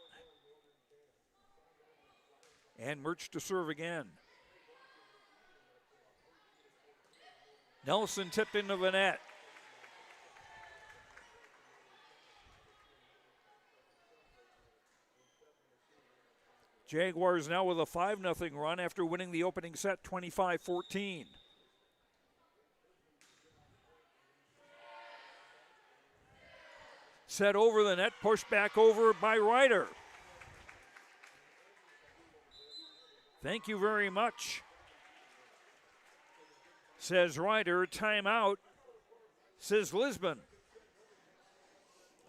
And Murch to serve again. Nelson tipped into the net. Jaguars now with a 5-0 run after winning the opening set 25-14. Set over the net, pushed back over by Ryder. Thank you very much, says Ryder. Timeout, says Lisbon.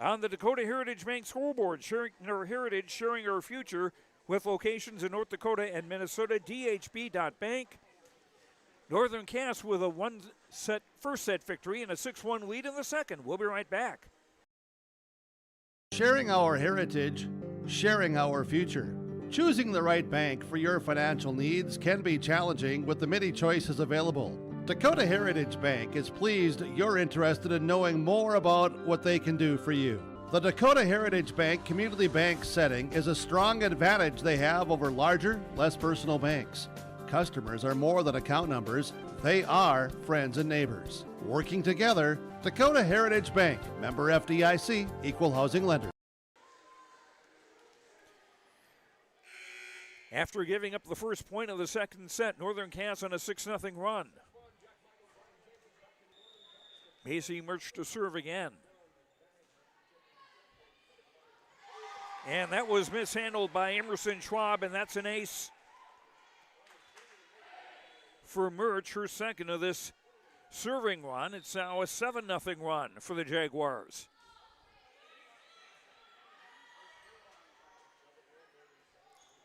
On the Dakota Heritage Bank scoreboard, sharing our heritage, sharing our future, with locations in North Dakota and Minnesota, dhb.bank. Northern Cass with a first set victory and a 6-1 lead in the second. We'll be right back. Sharing our heritage, sharing our future. Choosing the right bank for your financial needs can be challenging with the many choices available. Dakota Heritage Bank is pleased you're interested in knowing more about what they can do for you. The Dakota Heritage Bank community bank setting is a strong advantage they have over larger, less personal banks. Customers are more than account numbers, they are friends and neighbors. Working together, Dakota Heritage Bank, member FDIC, equal housing lender. After giving up the first point of the second set, Northern Cass on a 6-0 run. Macy Murch to serve again. And that was mishandled by Emerson Schwab, and that's an ace for Murch, her second of this serving run. It's now a 7-0 run for the Jaguars.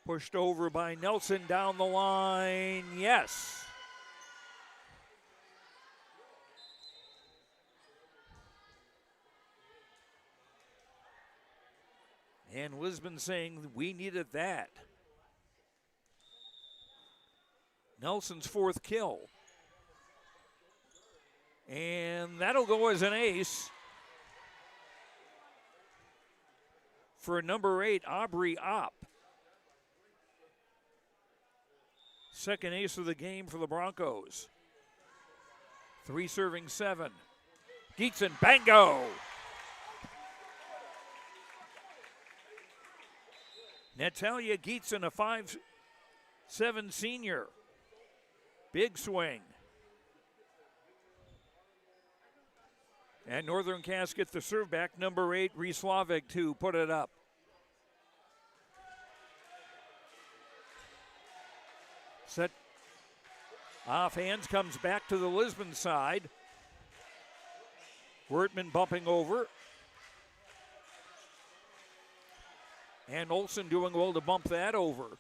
Pushed over by Nelson down the line, yes. And Lisbon saying we needed that. Nelson's fourth kill. And that'll go as an ace for number 8, Aubrey Opp. Second ace of the game for the Broncos. 3 serving 7. Gietzen, bango! Natalia Gietzen, a 5'7" senior. Big swing. And Northern Cass gets the serve back. Number 8, Rieslavik, to put it up. Set off hands, comes back to the Lisbon side. Wertman bumping over. And Olsen doing well to bump that over.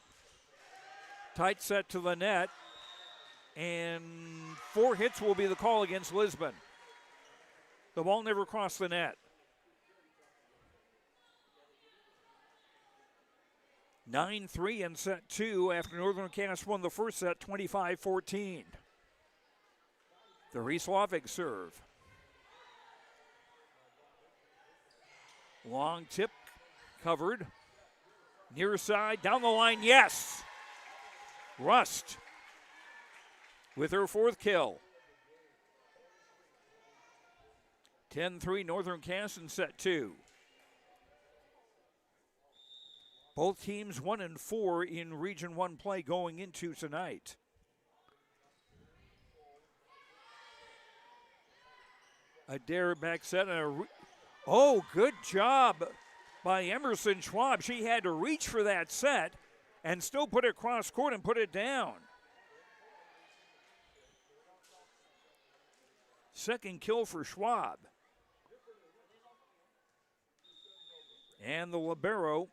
Tight set to the net. And 4 hits will be the call against Lisbon. The ball never crossed the net. 9-3 in set 2 after Northern Cass won the first set 25-14. The Rieslavik serve. Long tip covered. Near side, down the line, yes! Rust with her 4th kill. 10-3 Northern Cass in set 2. Both teams 1-4 in Region 1 play going into tonight. A dare back set and good job by Emerson Schwab. She had to reach for that set and still put it cross court and put it down. Second kill for Schwab. And the libero,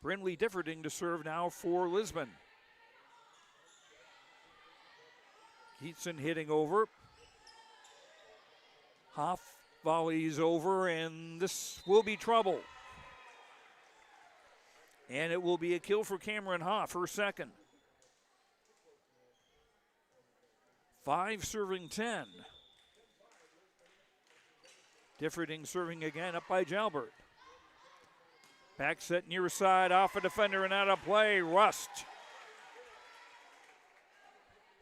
Brindley Differding, to serve now for Lisbon. Keatson hitting over. Hoff volleys over, and this will be trouble. And it will be a kill for Cameron Hoff, her second. 5 serving 10. Differding serving again, up by Jalbert. Back set near side, off a defender and out of play. Rust.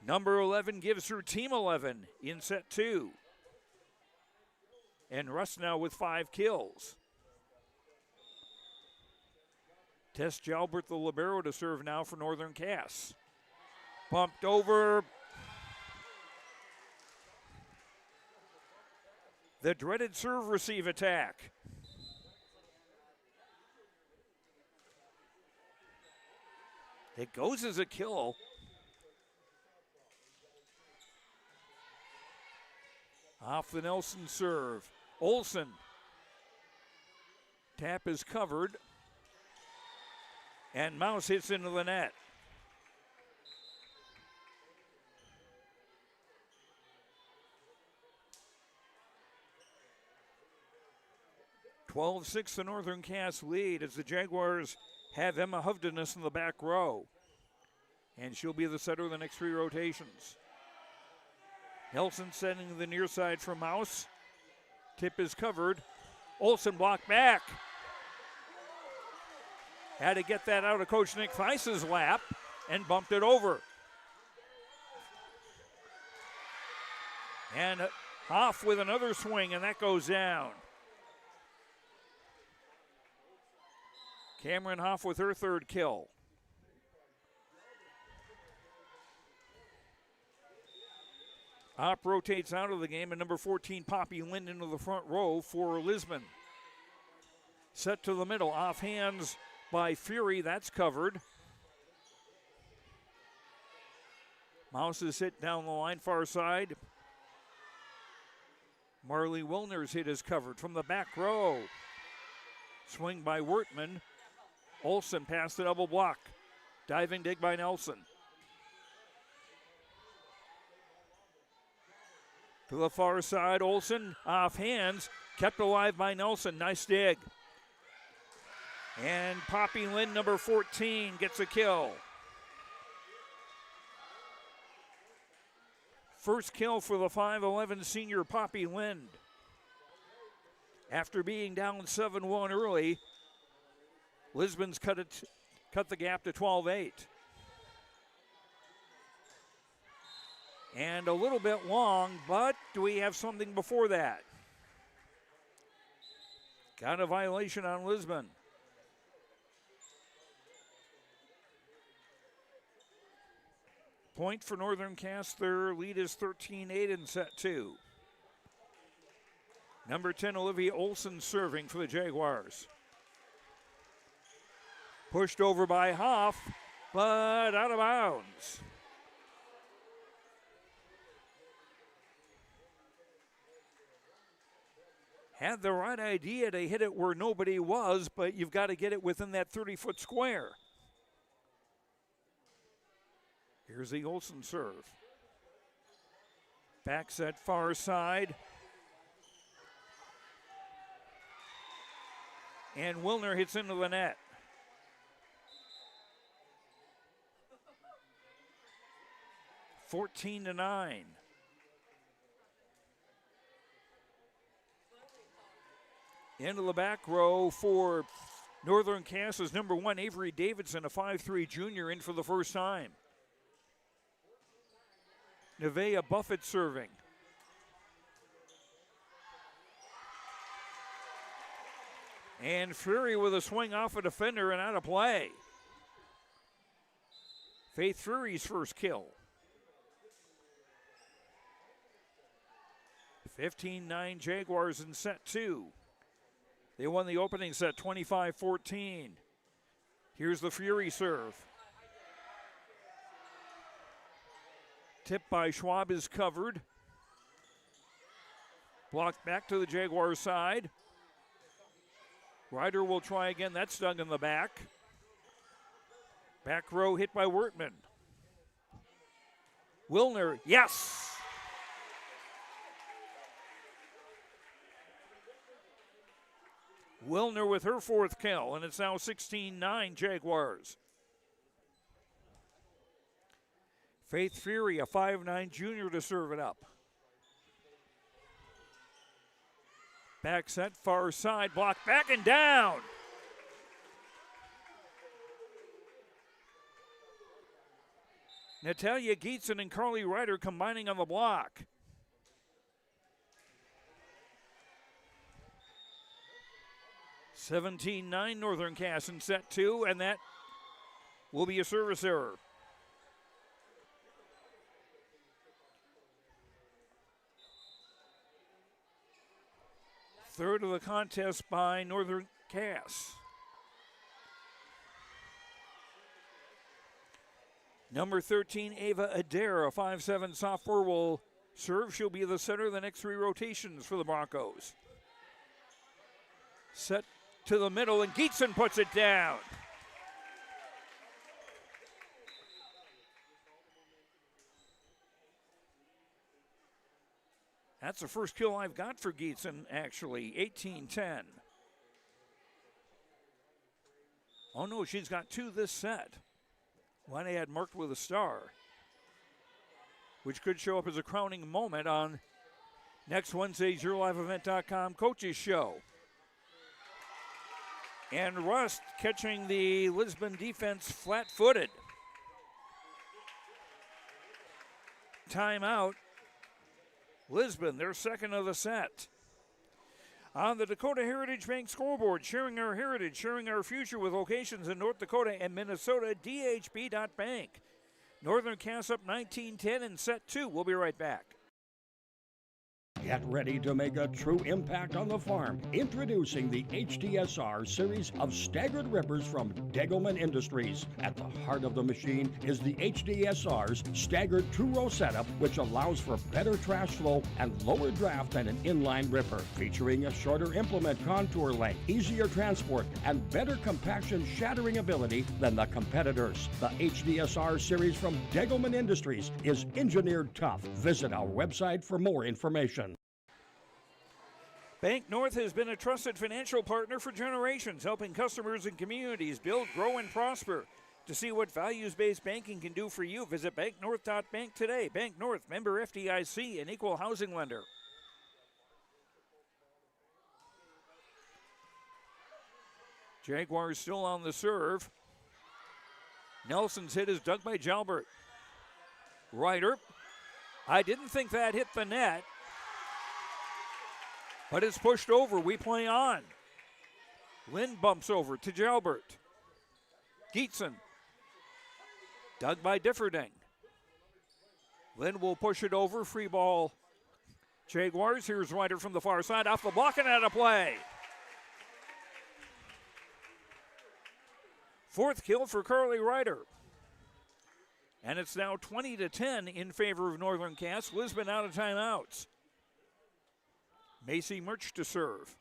Number 11 gives her team 11 in set 2. And Rust now with 5 kills. Tess Jalbert, the libero, to serve now for Northern Cass. Bumped over. The dreaded serve receive attack. It goes as a kill. Off the Nelson serve. Olsen. Tap is covered. And Mouse hits into the net. (12-6) the Northern Cass lead as the Jaguars have Emma Hovdenes in the back row. And she'll be the setter of the next 3 rotations. Nelson sending the near side for Mouse. Tip is covered. Olsen blocked back. Had to get that out of Coach Nick Theis's lap and bumped it over. And Hoff with another swing, and that goes down. Cameron Hoff with her 3rd kill. Hopp rotates out of the game, and number 14, Poppy Lind, into the front row for Lisbon. Set to the middle, off hands by Fury, that's covered. Mouse is hit down the line, far side. Marley Wilner's hit is covered from the back row. Swing by Wertman. Olsen past the double block. Diving dig by Nelson. To the far side, Olsen off hands, kept alive by Nelson. Nice dig. And Poppy Lind, number 14, gets a kill. First kill for the 5'11" senior Poppy Lind. After being down 7-1 early, Lisbon's cut the gap to 12-8. And a little bit long, but do we have something before that? Got a violation on Lisbon. Point for Northern Cass. Their lead is 13-8 in set 2. Number 10, Olivia Olson, serving for the Jaguars. Pushed over by Hoff, but out of bounds. Had the right idea to hit it where nobody was, but you've got to get it within that 30-foot square. Here's the Olsen serve. Back set far side. And Wilner hits into the net. (14-9). Into the back row for Northern Cass is number 1, Avery Davidson, a 5'3" junior, in for the first time. Nevaeh Buffett serving. And Fury with a swing off a defender and out of play. Faith Fury's first kill. 15-9 Jaguars in set 2. They won the opening set 25-14. Here's the Fury serve. Tipped by Schwab is covered. Blocked back to the Jaguars side. Ryder will try again. That's dug in the back. Back row hit by Wertman. Wilner, yes! Wilner with her fourth kill, and it's now 16-9 Jaguars. Faith Fury, a 5'9" junior, to serve it up. Back set, far side, block back and down. Natalia Gietzen and Carly Ryder combining on the block. (17-9) Northern Cass in set 2, and that will be a service error. Third of the contest by Northern Cass. Number 13, Ava Adair, a 5'7" sophomore, will serve. She'll be the center of the next 3 rotations for the Broncos. Set to the middle, and Gietzen puts it down. That's the first kill I've got for Gietzen, actually, 18-10. Oh no, she's got 2 this set. One I had marked with a star, which could show up as a crowning moment on next Wednesday's YourLiveEvent.com Coaches Show. And Rust catching the Lisbon defense flat-footed. Timeout. Lisbon, their second of the set. On the Dakota Heritage Bank scoreboard, sharing our heritage, sharing our future with locations in North Dakota and Minnesota, dhb.bank. Northern Cass up 19-10 in set 2. We'll be right back. Get ready to make a true impact on the farm. Introducing the HDSR series of staggered rippers from Degelman Industries. At the heart of the machine is the HDSR's staggered 2-row setup, which allows for better trash flow and lower draft than an inline ripper. Featuring a shorter implement contour length, easier transport, and better compaction shattering ability than the competitors. The HDSR series from Degelman Industries is engineered tough. Visit our website for more information. Bank North has been a trusted financial partner for generations, helping customers and communities build, grow, and prosper. To see what values-based banking can do for you, visit banknorth.bank today. Bank North, member FDIC, an equal housing lender. Jaguars still on the serve. Nelson's hit is dug by Jalbert. Ryder. I didn't think that hit the net, but it's pushed over. We play on. Lynn bumps over to Jalbert. Gietzen. Dug by Differding. Lynn will push it over. Free ball. Jaguars. Here's Ryder from the far side. Off the block and out of play. Fourth kill for Carly Ryder. And it's now 20-10 in favor of Northern Cass. Lisbon out of timeouts. Macy Murch to serve.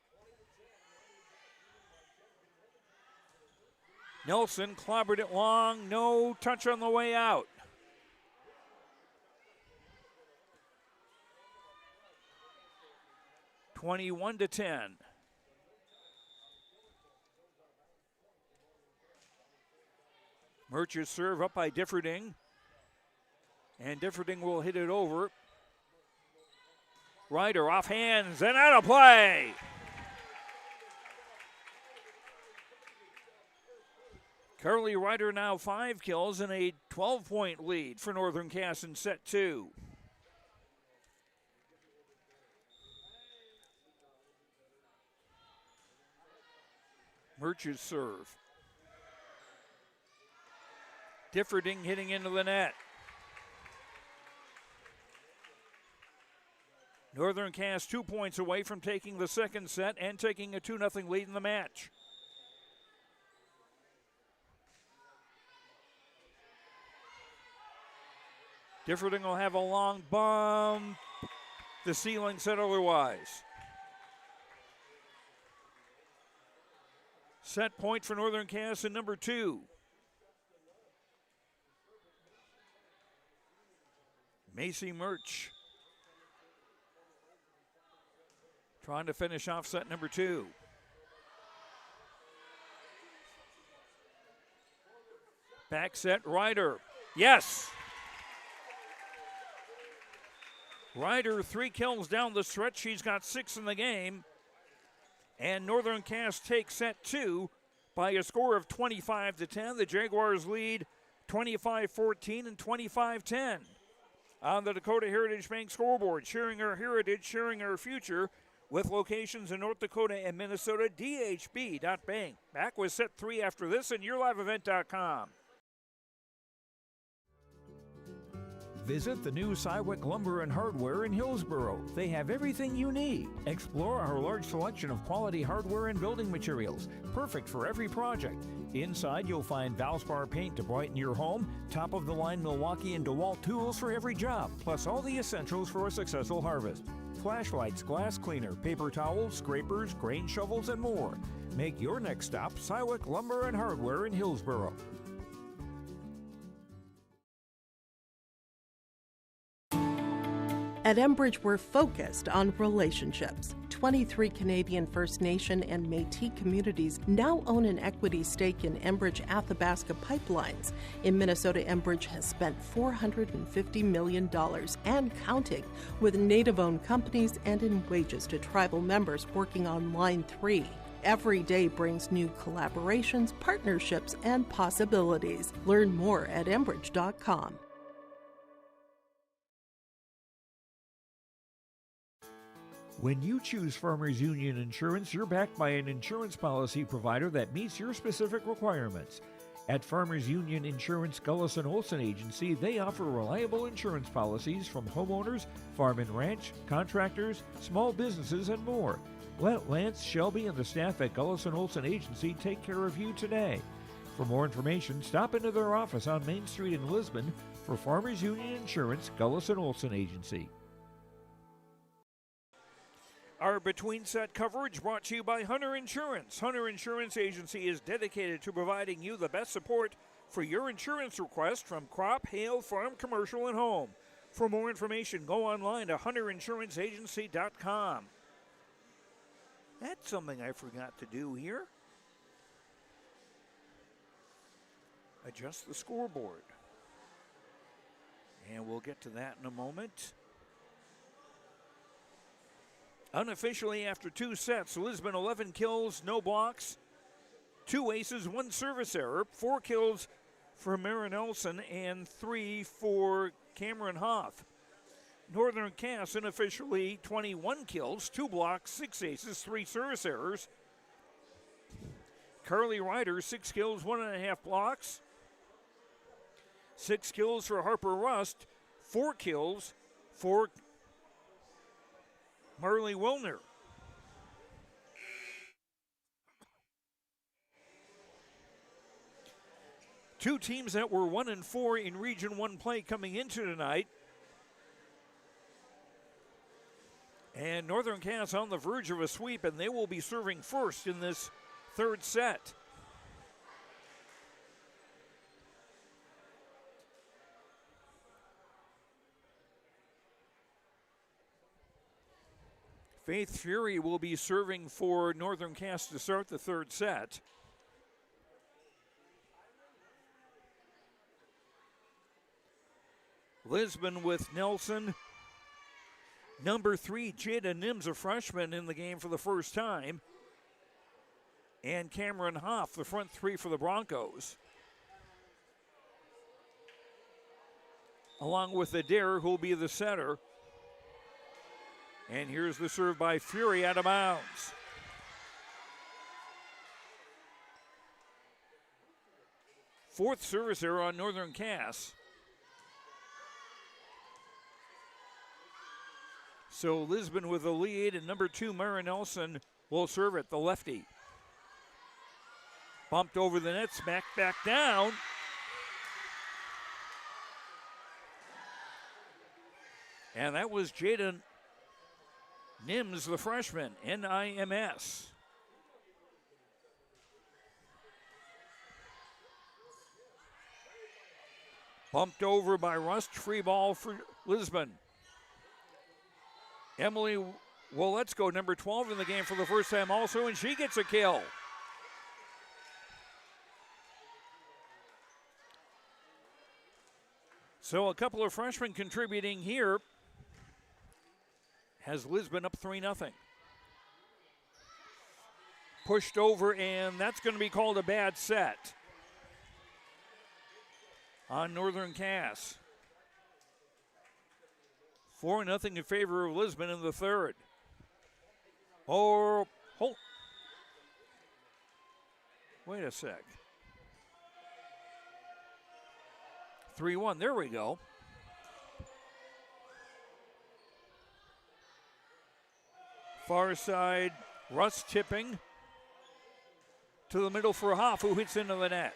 Nelson clobbered it long. No touch on the way out. (21-10). Murch's serve up by Differding. And Differding will hit it over. Ryder off hands and out of play. Carly Ryder now 5 kills and a 12-point lead for Northern Cass in set 2. Murch's serve. Differding hitting into the net. Northern Cass 2 points away from taking the second set and taking a 2-0 lead in the match. Differding will have a long bump. The ceiling said otherwise. Set point for Northern Cass in number 2. Macy Murch trying to finish off set number 2. Back set, Ryder. Yes! Ryder 3 kills down the stretch. She's got 6 in the game. And Northern Cass takes set 2 by a score of 25-10. The Jaguars lead 25-14 and 25-10. On the Dakota Heritage Bank scoreboard, sharing our heritage, sharing our future, with locations in North Dakota and Minnesota, dhb.bank. Back with set 3 after this and yourliveevent.com. Visit the new Cywick Lumber and Hardware in Hillsboro. They have everything you need. Explore our large selection of quality hardware and building materials, perfect for every project. Inside, you'll find Valspar paint to brighten your home, top-of-the-line Milwaukee and DeWalt tools for every job, plus all the essentials for a successful harvest. Flashlights, glass cleaner, paper towels, scrapers, grain shovels, and more. Make your next stop Cywick Lumber and Hardware in Hillsboro. At Enbridge, we're focused on relationships. 23 Canadian First Nation and Métis communities now own an equity stake in Enbridge Athabasca Pipelines. In Minnesota, Enbridge has spent $450 million and counting with Native-owned companies and in wages to tribal members working on Line 3. Every day brings new collaborations, partnerships, and possibilities. Learn more at Enbridge.com. When you choose Farmers Union Insurance, you're backed by an insurance policy provider that meets your specific requirements. At Farmers Union Insurance Gullison Olson Agency, they offer reliable insurance policies from homeowners, farm and ranch, contractors, small businesses, and more. Let Lance, Shelby, and the staff at Gullison Olson Agency take care of you today. For more information, stop into their office on Main Street in Lisbon for Farmers Union Insurance Gullison Olson Agency. Our between set coverage brought to you by Hunter Insurance. Hunter Insurance Agency is dedicated to providing you the best support for your insurance request from crop, hail, farm, commercial, and home. For more information, go online to hunterinsuranceagency.com. That's something I forgot to do here. Adjust the scoreboard. And we'll get to that in a moment. Unofficially, after 2 sets, Lisbon 11 kills, no blocks, 2 aces, 1 service error, 4 kills for Mara Nelson, and 3 for Cameron Hoff. Northern Cass unofficially 21 kills, 2 blocks, 6 aces, 3 service errors. Carly Ryder, 6 kills, 1.5 blocks, 6 kills for Harper Rust, 4 kills for Marley Wilner. Two teams that were 1-4 in Region 1 play coming into tonight. And Northern Cass on the verge of a sweep, and they will be serving first in this third set. Faith Fury will be serving for Northern Cass to start the third set. Lisbon with Nelson. Number 3, Jada Nims, a freshman in the game for the first time. And Cameron Hoff, the front 3 for the Broncos. Along with Adair, who will be the setter. And here's the serve by Fury out of bounds. Fourth service error on Northern Cass. So Lisbon with the lead, and number 2, Mara Nelson, will serve it, the lefty. Bumped over the net, smacked back down. And that was Jaden Nims, the freshman, N-I-M-S. Bumped over by Rust, free ball for Lisbon. Emily Woletsko, number 12 in the game for the first time also, and she gets a kill. So a couple of freshmen contributing here. Has Lisbon up 3-0. Pushed over, and that's going to be called a bad set on Northern Cass. 4-0 in favor of Lisbon in the third. Oh, hold. Wait a sec. 3-1, there we go. Far side, Russ tipping to the middle for Hoff, who hits into the net.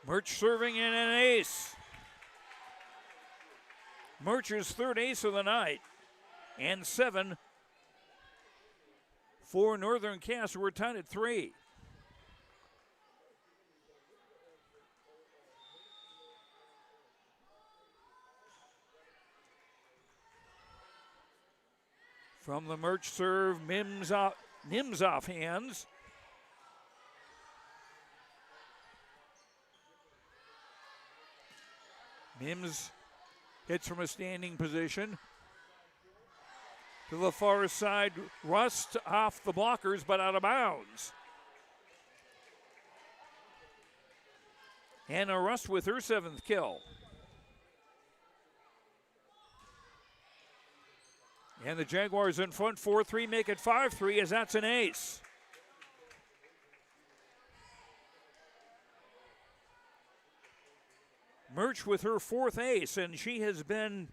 Murch serving in an ace. Murch's third ace of the night, and 7 for Northern Cass, who were tied at 3. From the Murch serve, Nims off hands. Mims hits from a standing position. To the far side, Rust off the blockers, but out of bounds. Hannah Rust with her 7th kill. And the Jaguars in front 4-3, make it 5-3 as that's an ace. Murch with her 4th ace, and she has been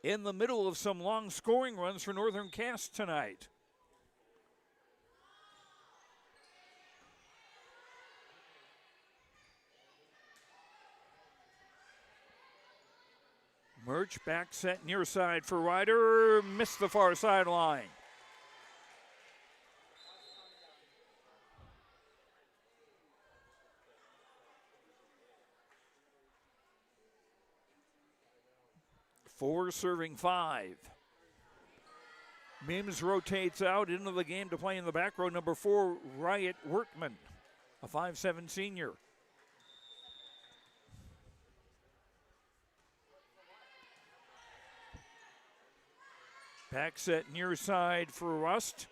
in the middle of some long scoring runs for Northern Cass tonight. Murch back set near side for Ryder, missed the far sideline. Four serving 5. Mims rotates out into the game to play in the back row. Number 4, Riot Workman, a 5'7" senior. Back set near side for Rust.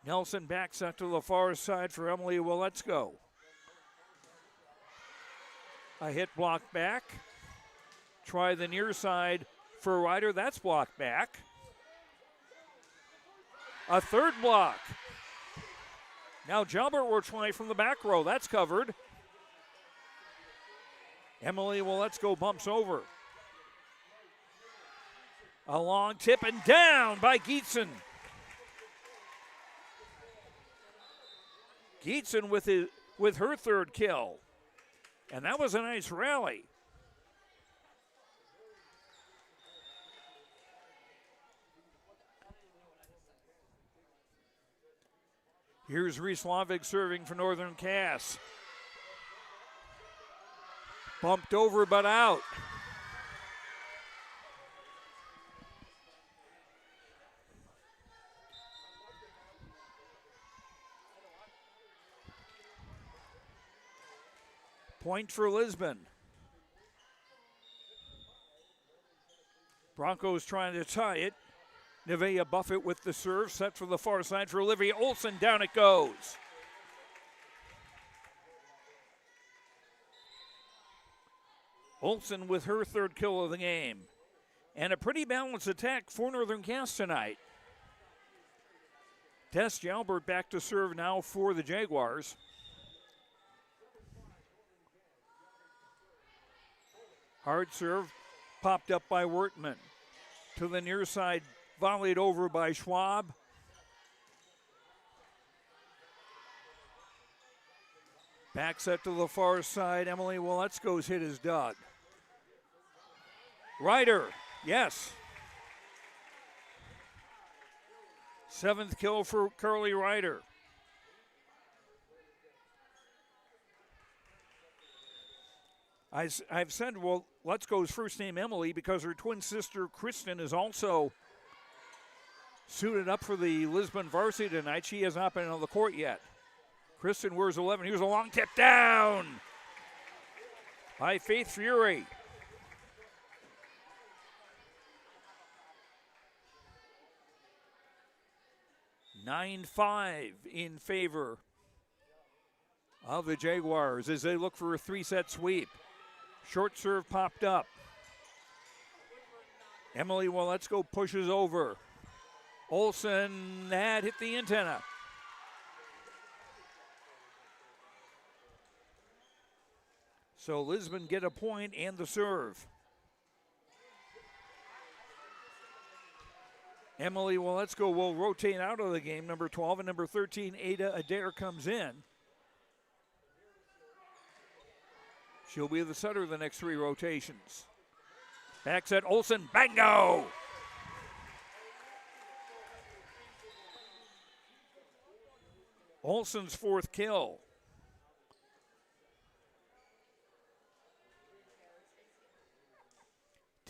Nelson back set to the far side for Emily Woletsko. A hit block back. try the near side for Ryder. That's blocked back. A third block. Now Jalbert will try from the back row. That's covered. Emily Willetsko bumps over. A long tip and down by Geetson. Geetson with her third kill. And that was a nice rally. Here's Rieslavik serving for Northern Cass. Bumped over but out. Point for Lisbon. Broncos trying to tie it. Nevaeh Buffett with the serve, set for the far side for Olivia Olson. Down it goes. Olson with her third kill of the game. And a pretty balanced attack for Northern Cass tonight. Tess Jalbert back to serve now for the Jaguars. Hard serve, popped up by Wertman. To the near side, volleyed over by Schwab. Back set to the far side. Emily Willetsko's hit is dug. Ryder, yes. 7th kill for Carly Ryder. I've said, well, Let's-Go's first name Emily because her twin sister Kristen is also suited up for the Lisbon varsity tonight. She has not been on the court yet. Kristen wears 11. Here's a long tip down by Faith Fury. (9-5) in favor of the Jaguars as they look for a 3-set sweep. Short serve popped up. Emily Willetsko pushes over. Olson had hit the antenna. So Lisbon get a point and the serve. Emily Willetsko will rotate out of the game. Number 12 and number 13, Ada Adair, comes in. She'll be the setter of the next 3 rotations. Back set, Olson, bango! Olson's 4th kill.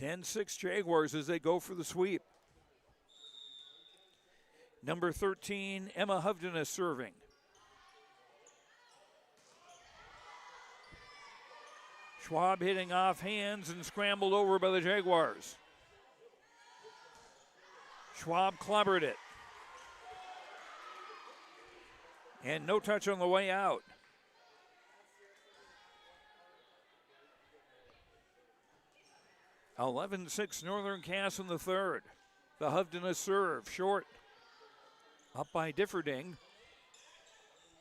(10-6) Jaguars as they go for the sweep. Number 13, Emma Hovden is serving. Schwab hitting off hands and scrambled over by the Jaguars. Schwab clobbered it. And no touch on the way out. (11-6) Northern Cass in the third. The Hovden serve, short. Up by Differding.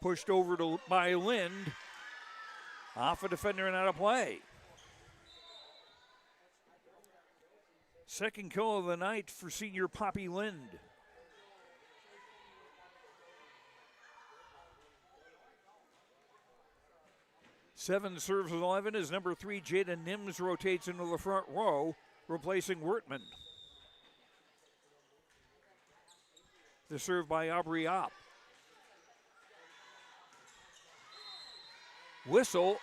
Pushed over by Lind. Off a defender and out of play. Second kill of the night for senior Poppy Lind. Seven serves with 11 as number 3, Jada Nims, rotates into the front row, replacing Wertman. The serve by Aubrey Opp. Whistle.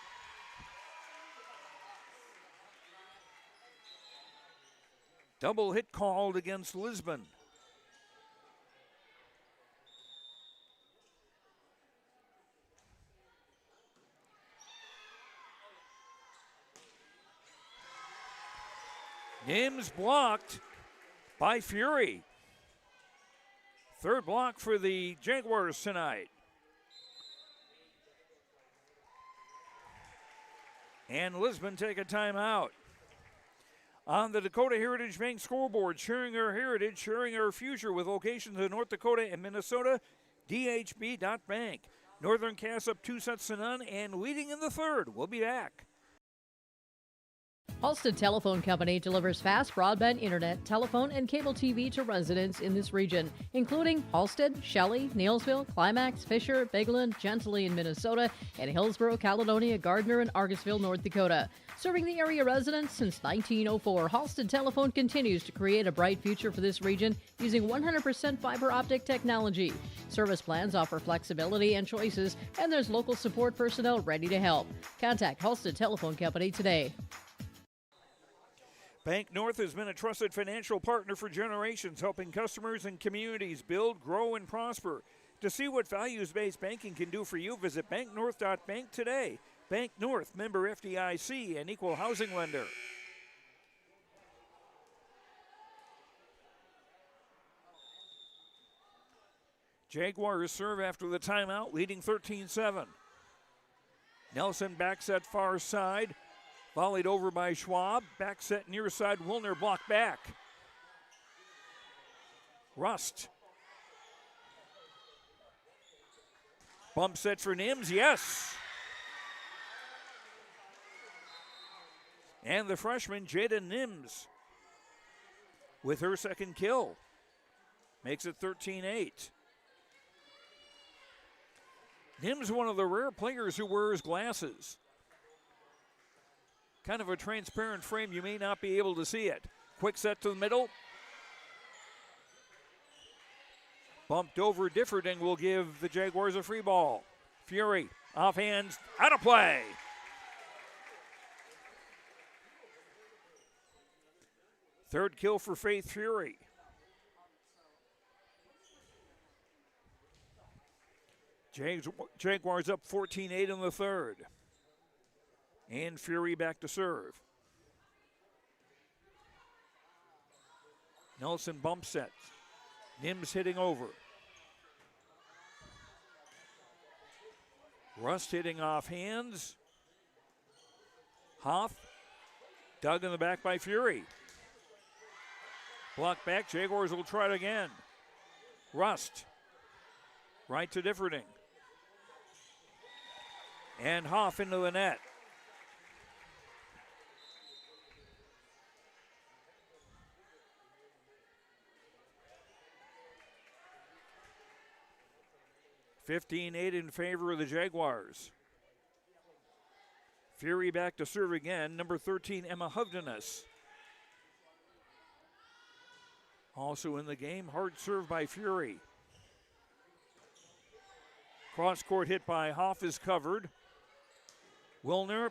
Double hit called against Lisbon. Nims blocked by Fury. Third block for the Jaguars tonight. And Lisbon take a timeout. On the Dakota Heritage Bank scoreboard, sharing our heritage, sharing our future with locations in North Dakota and Minnesota, DHB.bank. Northern Cass up 2-0 and leading in the third. We'll be back. Halstead Telephone Company delivers fast broadband internet, telephone, and cable TV to residents in this region, including Halstead, Shelley, Neilsville, Climax, Fisher, Bigland, Gentilly in Minnesota, and Hillsborough, Caledonia, Gardner, and Argusville, North Dakota. Serving the area residents since 1904, Halstead Telephone continues to create a bright future for this region using 100% fiber optic technology. Service plans offer flexibility and choices, and there's local support personnel ready to help. Contact Halstead Telephone Company today. Bank North has been a trusted financial partner for generations, helping customers and communities build, grow, and prosper. To see what values-based banking can do for you, visit banknorth.bank today. Bank North, member FDIC, and equal housing lender. Jaguars serve after the timeout, leading 13-7. Nelson back set far side. Volleyed over by Schwab. Back set near side. Wilner blocked back. Rust. Bump set for Nims. Yes. And the freshman, Jada Nims, with her second kill. Makes it 13-8. Nims, one of the rare players who wears glasses. Kind of a transparent frame, you may not be able to see it. Quick set to the middle. Bumped over Differding will give the Jaguars a free ball. Fury, off hands, out of play. Third kill for Faith Fury. Jaguars up 14-8 in the third. And Fury back to serve. Nelson bump sets. Nims hitting over. Rust hitting off hands. Hoff. Dug in the back by Fury. Block back. Jaguars will try it again. Rust. Right to Differding. And Hoff into the net. (15-8) in favor of the Jaguars. Fury back to serve again. Number 13, Emma Hovdenes. Also in the game, hard serve by Fury. Cross court hit by Hoff is covered. Wilner.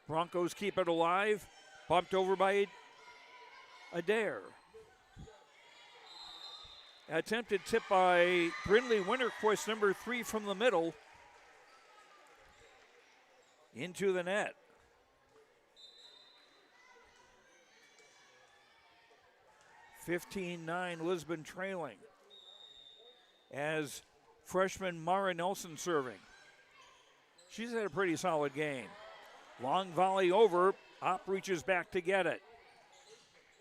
Broncos keep it alive. Bumped over by Adair. Attempted tip by Brindley Winterquist, number 3 from the middle. Into the net. (15-9) Lisbon trailing. As freshman Mara Nelson serving. She's had a pretty solid game. Long volley over. Opp reaches back to get it.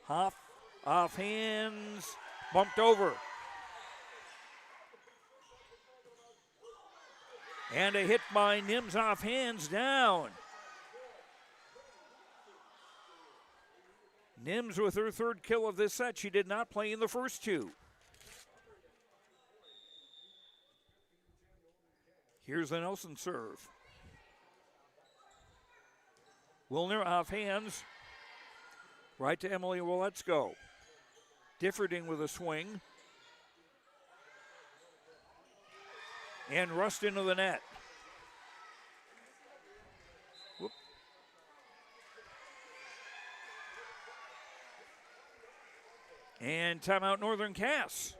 Hoff off hands. Bumped over. And a hit by Nims off hands down. Nims with her third kill of this set. She did not play in the first two. Here's the Nelson serve. Wilner off hands. Right to Emily Waletsko. Differding with a swing. And Rust into the net. Whoop. And timeout Northern Cass.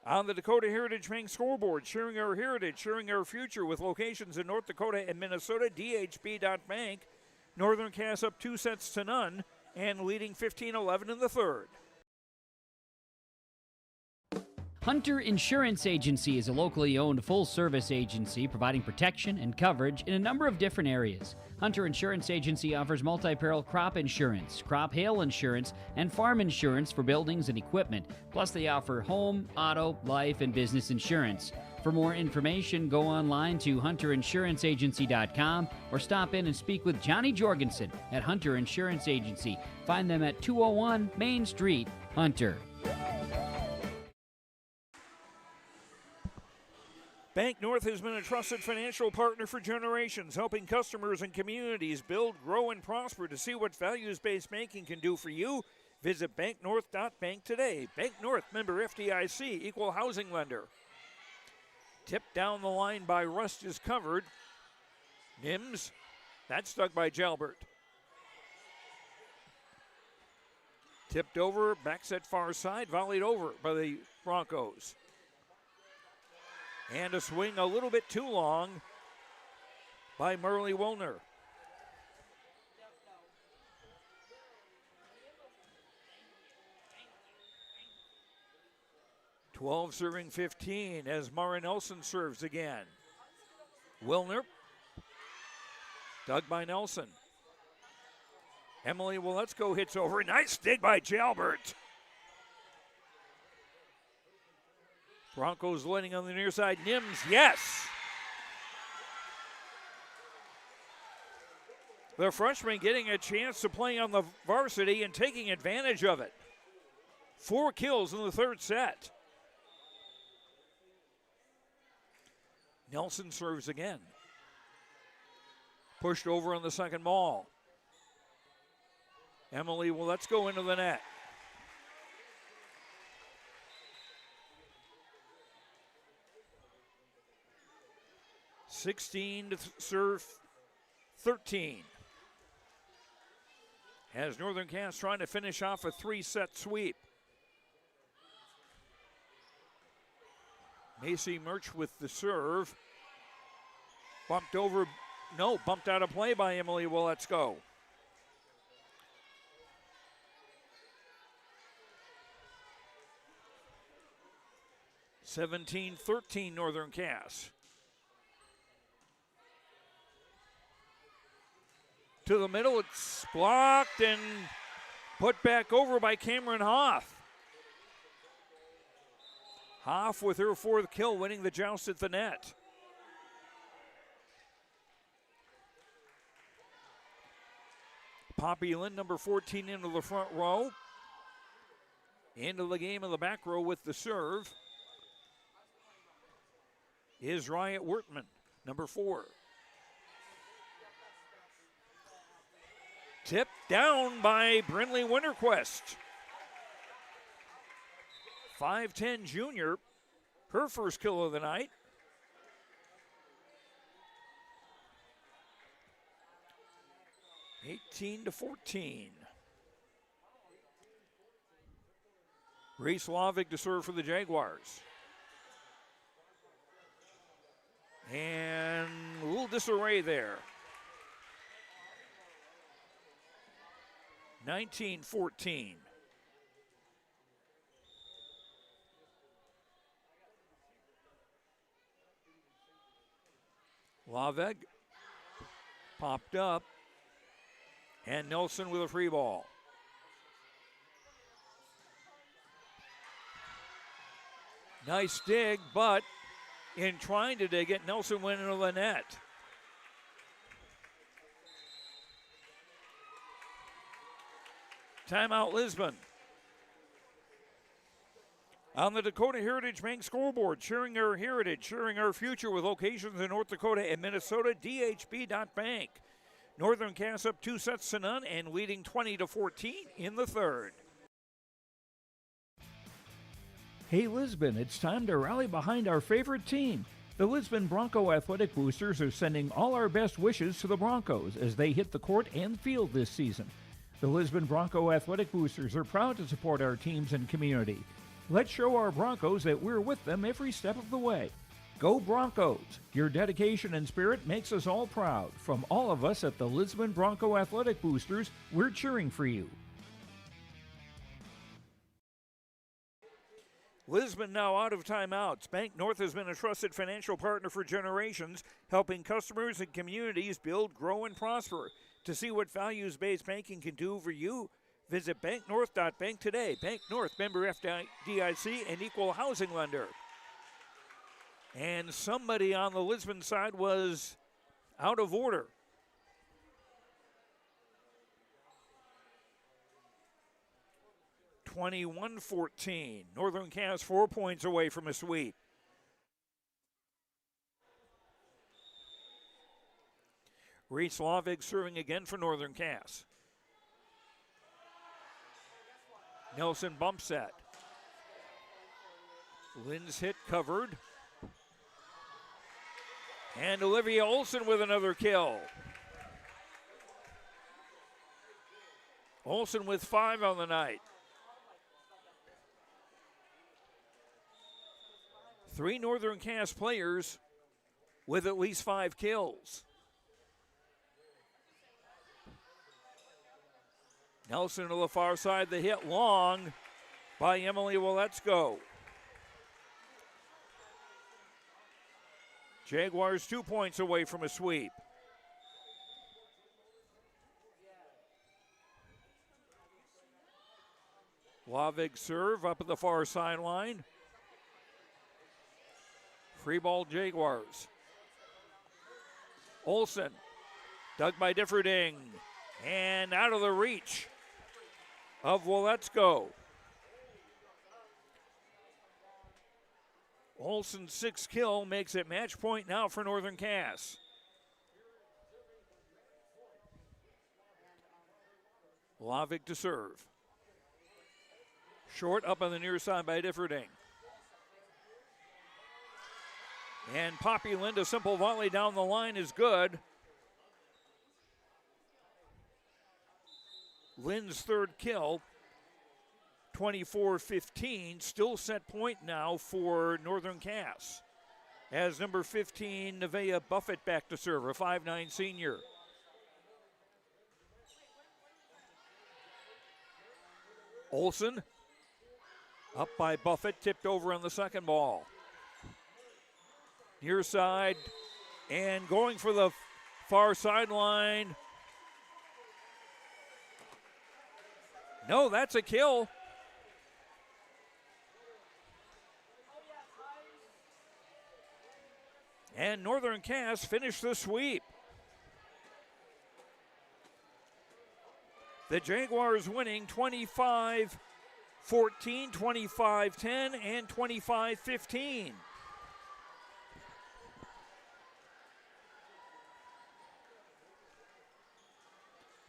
On the Dakota Heritage Bank scoreboard, sharing our heritage, sharing our future with locations in North Dakota and Minnesota, DHB.bank. Northern Cass up 2-0 and leading 15-11 in the third. Hunter Insurance Agency is a locally owned full-service agency providing protection and coverage in a number of different areas. Hunter Insurance Agency offers multi-peril crop insurance, crop hail insurance, and farm insurance for buildings and equipment. Plus, they offer home, auto, life, and business insurance. For more information, go online to hunterinsuranceagency.com or stop in and speak with Johnny Jorgensen at Hunter Insurance Agency. Find them at 201 Main Street, Hunter. Bank North has been a trusted financial partner for generations, helping customers and communities build, grow, and prosper. To see what values-based banking can do for you, visit banknorth.bank today. Bank North, member FDIC, equal housing lender. Tipped down the line by Rust is covered. Nims, that's dug by Jalbert. Tipped over, back set far side, volleyed over by the Broncos. And a swing a little bit too long by Merle Wilner. (12 serving 15 as Mara Nelson serves again. Wilner, dug by Nelson. Emily Waletzko hits over. Nice dig by Jalbert. Broncos leading on the near side. Nims, yes. The freshman getting a chance to play on the varsity and taking advantage of it. 4 kills in the third set. Nelson serves again. Pushed over on the second ball. Emily, well, let's go into the net. (16 to serve 13). As Northern Cass trying to finish off a 3-set sweep. Macy Murch with the serve. Bumped out of play by Emily Waletzko. (17-13) Northern Cass. To the middle, it's blocked and put back over by Cameron Hoff. Hoff with her 4th kill, winning the joust at the net. Poppy Lynn, number 14, into the front row. Into the game in the back row with the serve is Riot Wertman, number 4. Tipped down by Brinley Winterquist. 5'10" junior, her first kill of the night. (18-14). Reese Lavig to serve for the Jaguars. And a little disarray there. 19-14. Laveg popped up, and Nelson with a free ball. Nice dig, but in trying to dig it, Nelson went into the net. Timeout Lisbon. On the Dakota Heritage Bank scoreboard, sharing our heritage, sharing our future with locations in North Dakota and Minnesota, dhb.bank. Northern Cass up 2-0 and leading 20-14 in the third. Hey Lisbon, it's time to rally behind our favorite team. The Lisbon Bronco Athletic Boosters are sending all our best wishes to the Broncos as they hit the court and field this season. The Lisbon Bronco Athletic Boosters are proud to support our teams and community. Let's show our Broncos that we're with them every step of the way. Go Broncos! Your dedication and spirit makes us all proud. From all of us at the Lisbon Bronco Athletic Boosters, we're cheering for you. Lisbon now out of timeouts. Bank North has been a trusted financial partner for generations, helping customers and communities build, grow, and prosper. To see what values-based banking can do for you, visit banknorth.bank today. Bank North, member FDIC, and equal housing lender. And somebody on the Lisbon side was out of order. (21-14). Northern Cass 4 points away from a sweep. Reese Lavig serving again for Northern Cass. Nelson bump set. Lynn's hit covered. And Olivia Olson with another kill. Olson with 5 on the night. 3 Northern Cass players with at least 5 kills. Nelson to the far side, the hit long by Emily Waletsko. Jaguars 2 points away from a sweep. Lavig serve up at the far sideline. Free ball Jaguars. Olson, dug by Differding, and out of the reach of Waletsko. Olson's 6th kill makes it match point now for Northern Cass. Lavig to serve. Short up on the near side by Differding. And Poppy Linda, simple volley down the line is good. Lynn's 3rd kill, 24-15, still set point now for Northern Cass. As number 15, Nevaeh Buffett back to serve, a 5'9" senior. Olson, up by Buffett, tipped over on the second ball. Near side, and going for the far sideline. No, that's a kill. And Northern Cass finished the sweep. The Jaguars winning 25-14, 25-10, and 25-15.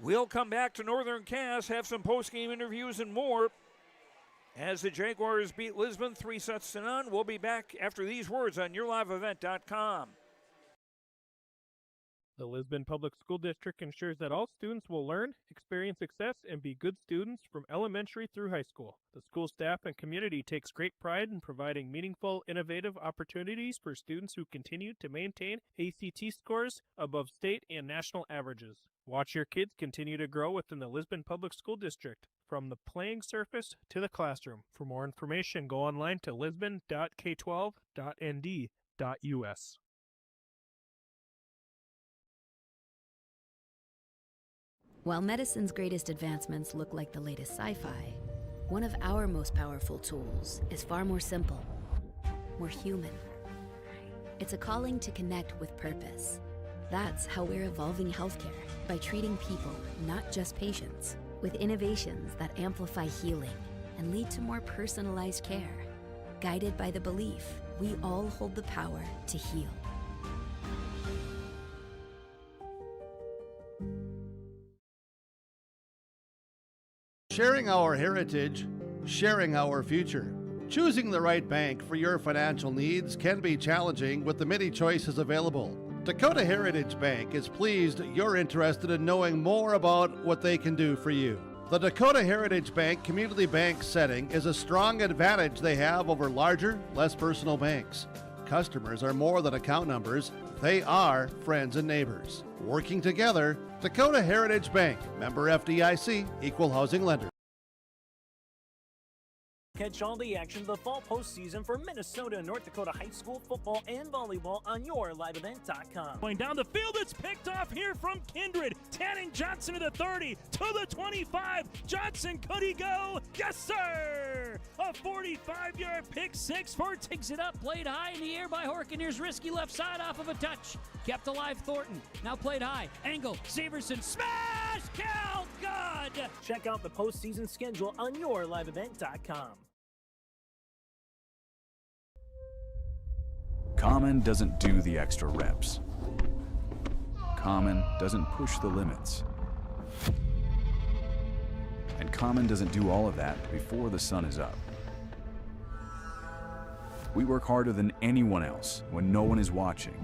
We'll come back to Northern Cass, have some post-game interviews and more. As the Jaguars beat Lisbon 3-0. We'll be back after these words on YourLiveEvent.com. The Lisbon Public School District ensures that all students will learn, experience success, and be good students from elementary through high school. The school staff and community takes great pride in providing meaningful, innovative opportunities for students who continue to maintain ACT scores above state and national averages. Watch your kids continue to grow within the Lisbon Public School District, from the playing surface to the classroom. For more information, go online to lisbon.k12.nd.us. While medicine's greatest advancements look like the latest sci-fi, one of our most powerful tools is far more simple, more human. It's a calling to connect with purpose. That's how we're evolving healthcare, by treating people, not just patients, with innovations that amplify healing and lead to more personalized care. Guided by the belief we all hold the power to heal. Sharing our heritage, sharing our future. Choosing the right bank for your financial needs can be challenging with the many choices available. Dakota Heritage Bank is pleased you're interested in knowing more about what they can do for you. The Dakota Heritage Bank community bank setting is a strong advantage they have over larger, less personal banks. Customers are more than account numbers, they are friends and neighbors. Working together, Dakota Heritage Bank, member FDIC, equal housing lender. Catch catch all the action of the fall postseason for Minnesota and North Dakota high school football and volleyball on yourliveevent.com. Going down the field, it's picked off here from Kindred. Tanning Johnson to the 30, to the 25. Johnson, could he go? Yes, sir! A 45-yard pick six for Takes it up, played high in the air by Horkin. Here's risky left side off of a touch. Kept alive Thornton. Now played high. Angle, Saverson, smash! Count, good! Check out the postseason schedule on yourliveevent.com. Common doesn't do the extra reps. Common doesn't push the limits. And Common doesn't do all of that before the sun is up. We work harder than anyone else when no one is watching,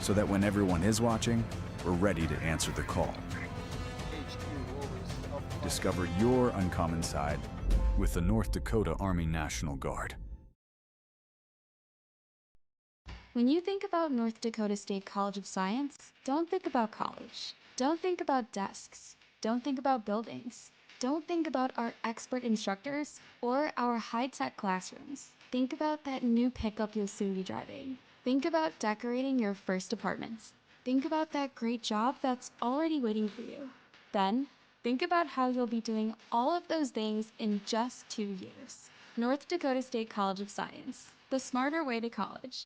so that when everyone is watching, we're ready to answer the call. Discover your uncommon side with the North Dakota Army National Guard. When you think about North Dakota State College of Science, don't think about college. Don't think about desks. Don't think about buildings. Don't think about our expert instructors or our high-tech classrooms. Think about that new pickup you'll soon be driving. Think about decorating your first apartments. Think about that great job that's already waiting for you. Then, think about how you'll be doing all of those things in just 2 years. North Dakota State College of Science, the smarter way to college.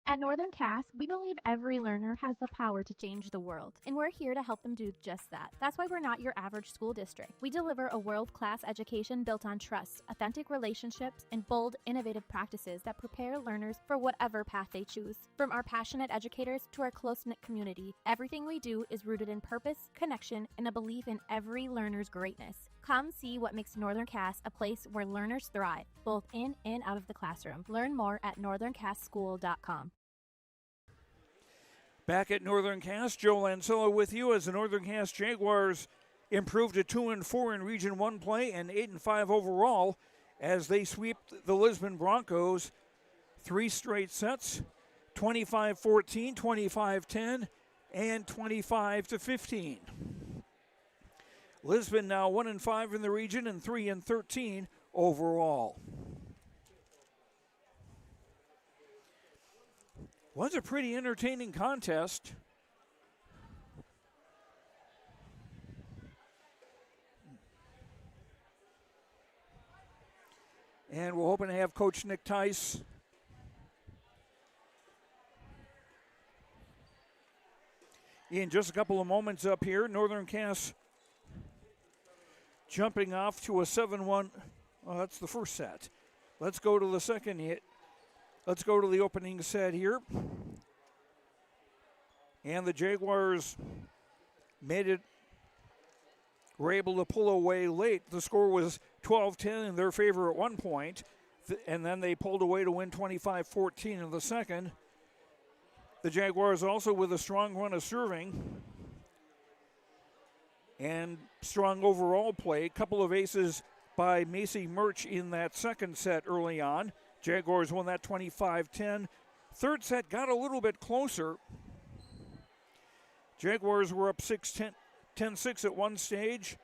At Northern Cass, we believe every learner has the power to change the world, and we're here to help them do just that. That's why we're not your average school district. We deliver a world-class education built on trust, authentic relationships, and bold, innovative practices that prepare learners for whatever path they choose. From our passionate educators to our close-knit community, everything we do is rooted in purpose, connection, and a belief in every learner's greatness. Come see what makes Northern Cass a place where learners thrive, both in and out of the classroom. Learn more at northerncasschool.com. Back at Northern Cass, Joe Lancilla with you as the Northern Cass Jaguars improved to 2-4 in Region 1 play and 8-5 overall as they sweep the Lisbon Broncos 3 straight sets, 25-14, 25-10, and 25-15. Lisbon now 1-5 in the region and 3-13 overall. Was a pretty entertaining contest. And we're hoping to have Coach Nick Tice in just a couple of moments up here. Northern Cass jumping off to a 7-1. Well, that's the first set. Let's go to the second hit. Let's go to the opening set here. And the Jaguars were able to pull away late. The score was 12-10 in their favor at one point, and then they pulled away to win 25-14 in the second. The Jaguars also with a strong run of serving and strong overall play. A couple of aces by Macy Murch in that second set early on. Jaguars won that 25-10. Third set got a little bit closer. Jaguars were up 10-6 at one stage.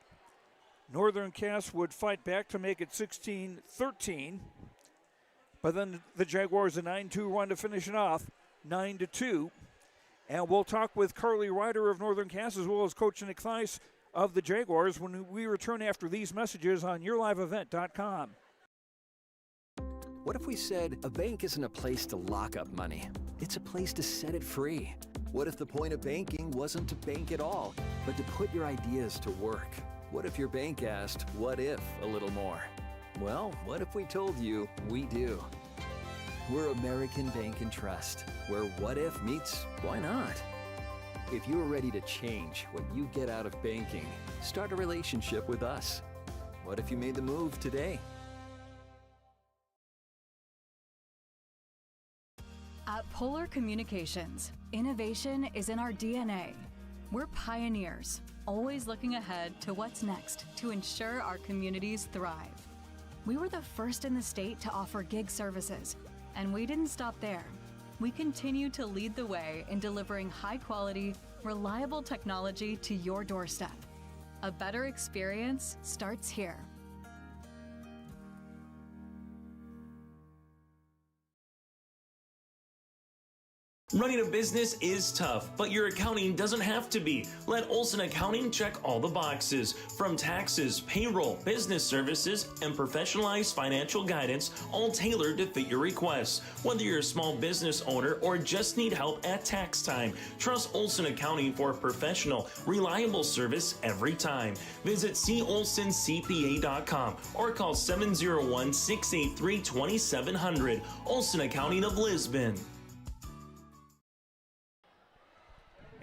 Northern Cass would fight back to make it 16-13. But then the Jaguars a 9-2 run to finish it off, 9-2. And we'll talk with Carly Ryder of Northern Cass as well as Coach Nick Thies of the Jaguars when we return after these messages on yourliveevent.com. What if we said a bank isn't a place to lock up money? It's a place to set it free. What if the point of banking wasn't to bank at all, but to put your ideas to work? What if your bank asked, what if, a little more? Well, what if we told you we do? We're American Bank and Trust, where what if meets why not? If you are ready to change what you get out of banking, start a relationship with us. What if you made the move today? At Polar Communications, innovation is in our DNA. We're pioneers, always looking ahead to what's next to ensure our communities thrive. We were the first in the state to offer gig services, and we didn't stop there. We continue to lead the way in delivering high-quality, reliable technology to your doorstep. A better experience starts here. Running a business is tough, but your accounting doesn't have to be. Let Olson Accounting check all the boxes. From taxes, payroll, business services, and professionalized financial guidance, all tailored to fit your requests. Whether you're a small business owner or just need help at tax time, trust Olson Accounting for professional, reliable service every time. Visit colsoncpa.com or call 701-683-2700. Olson Accounting of Lisbon.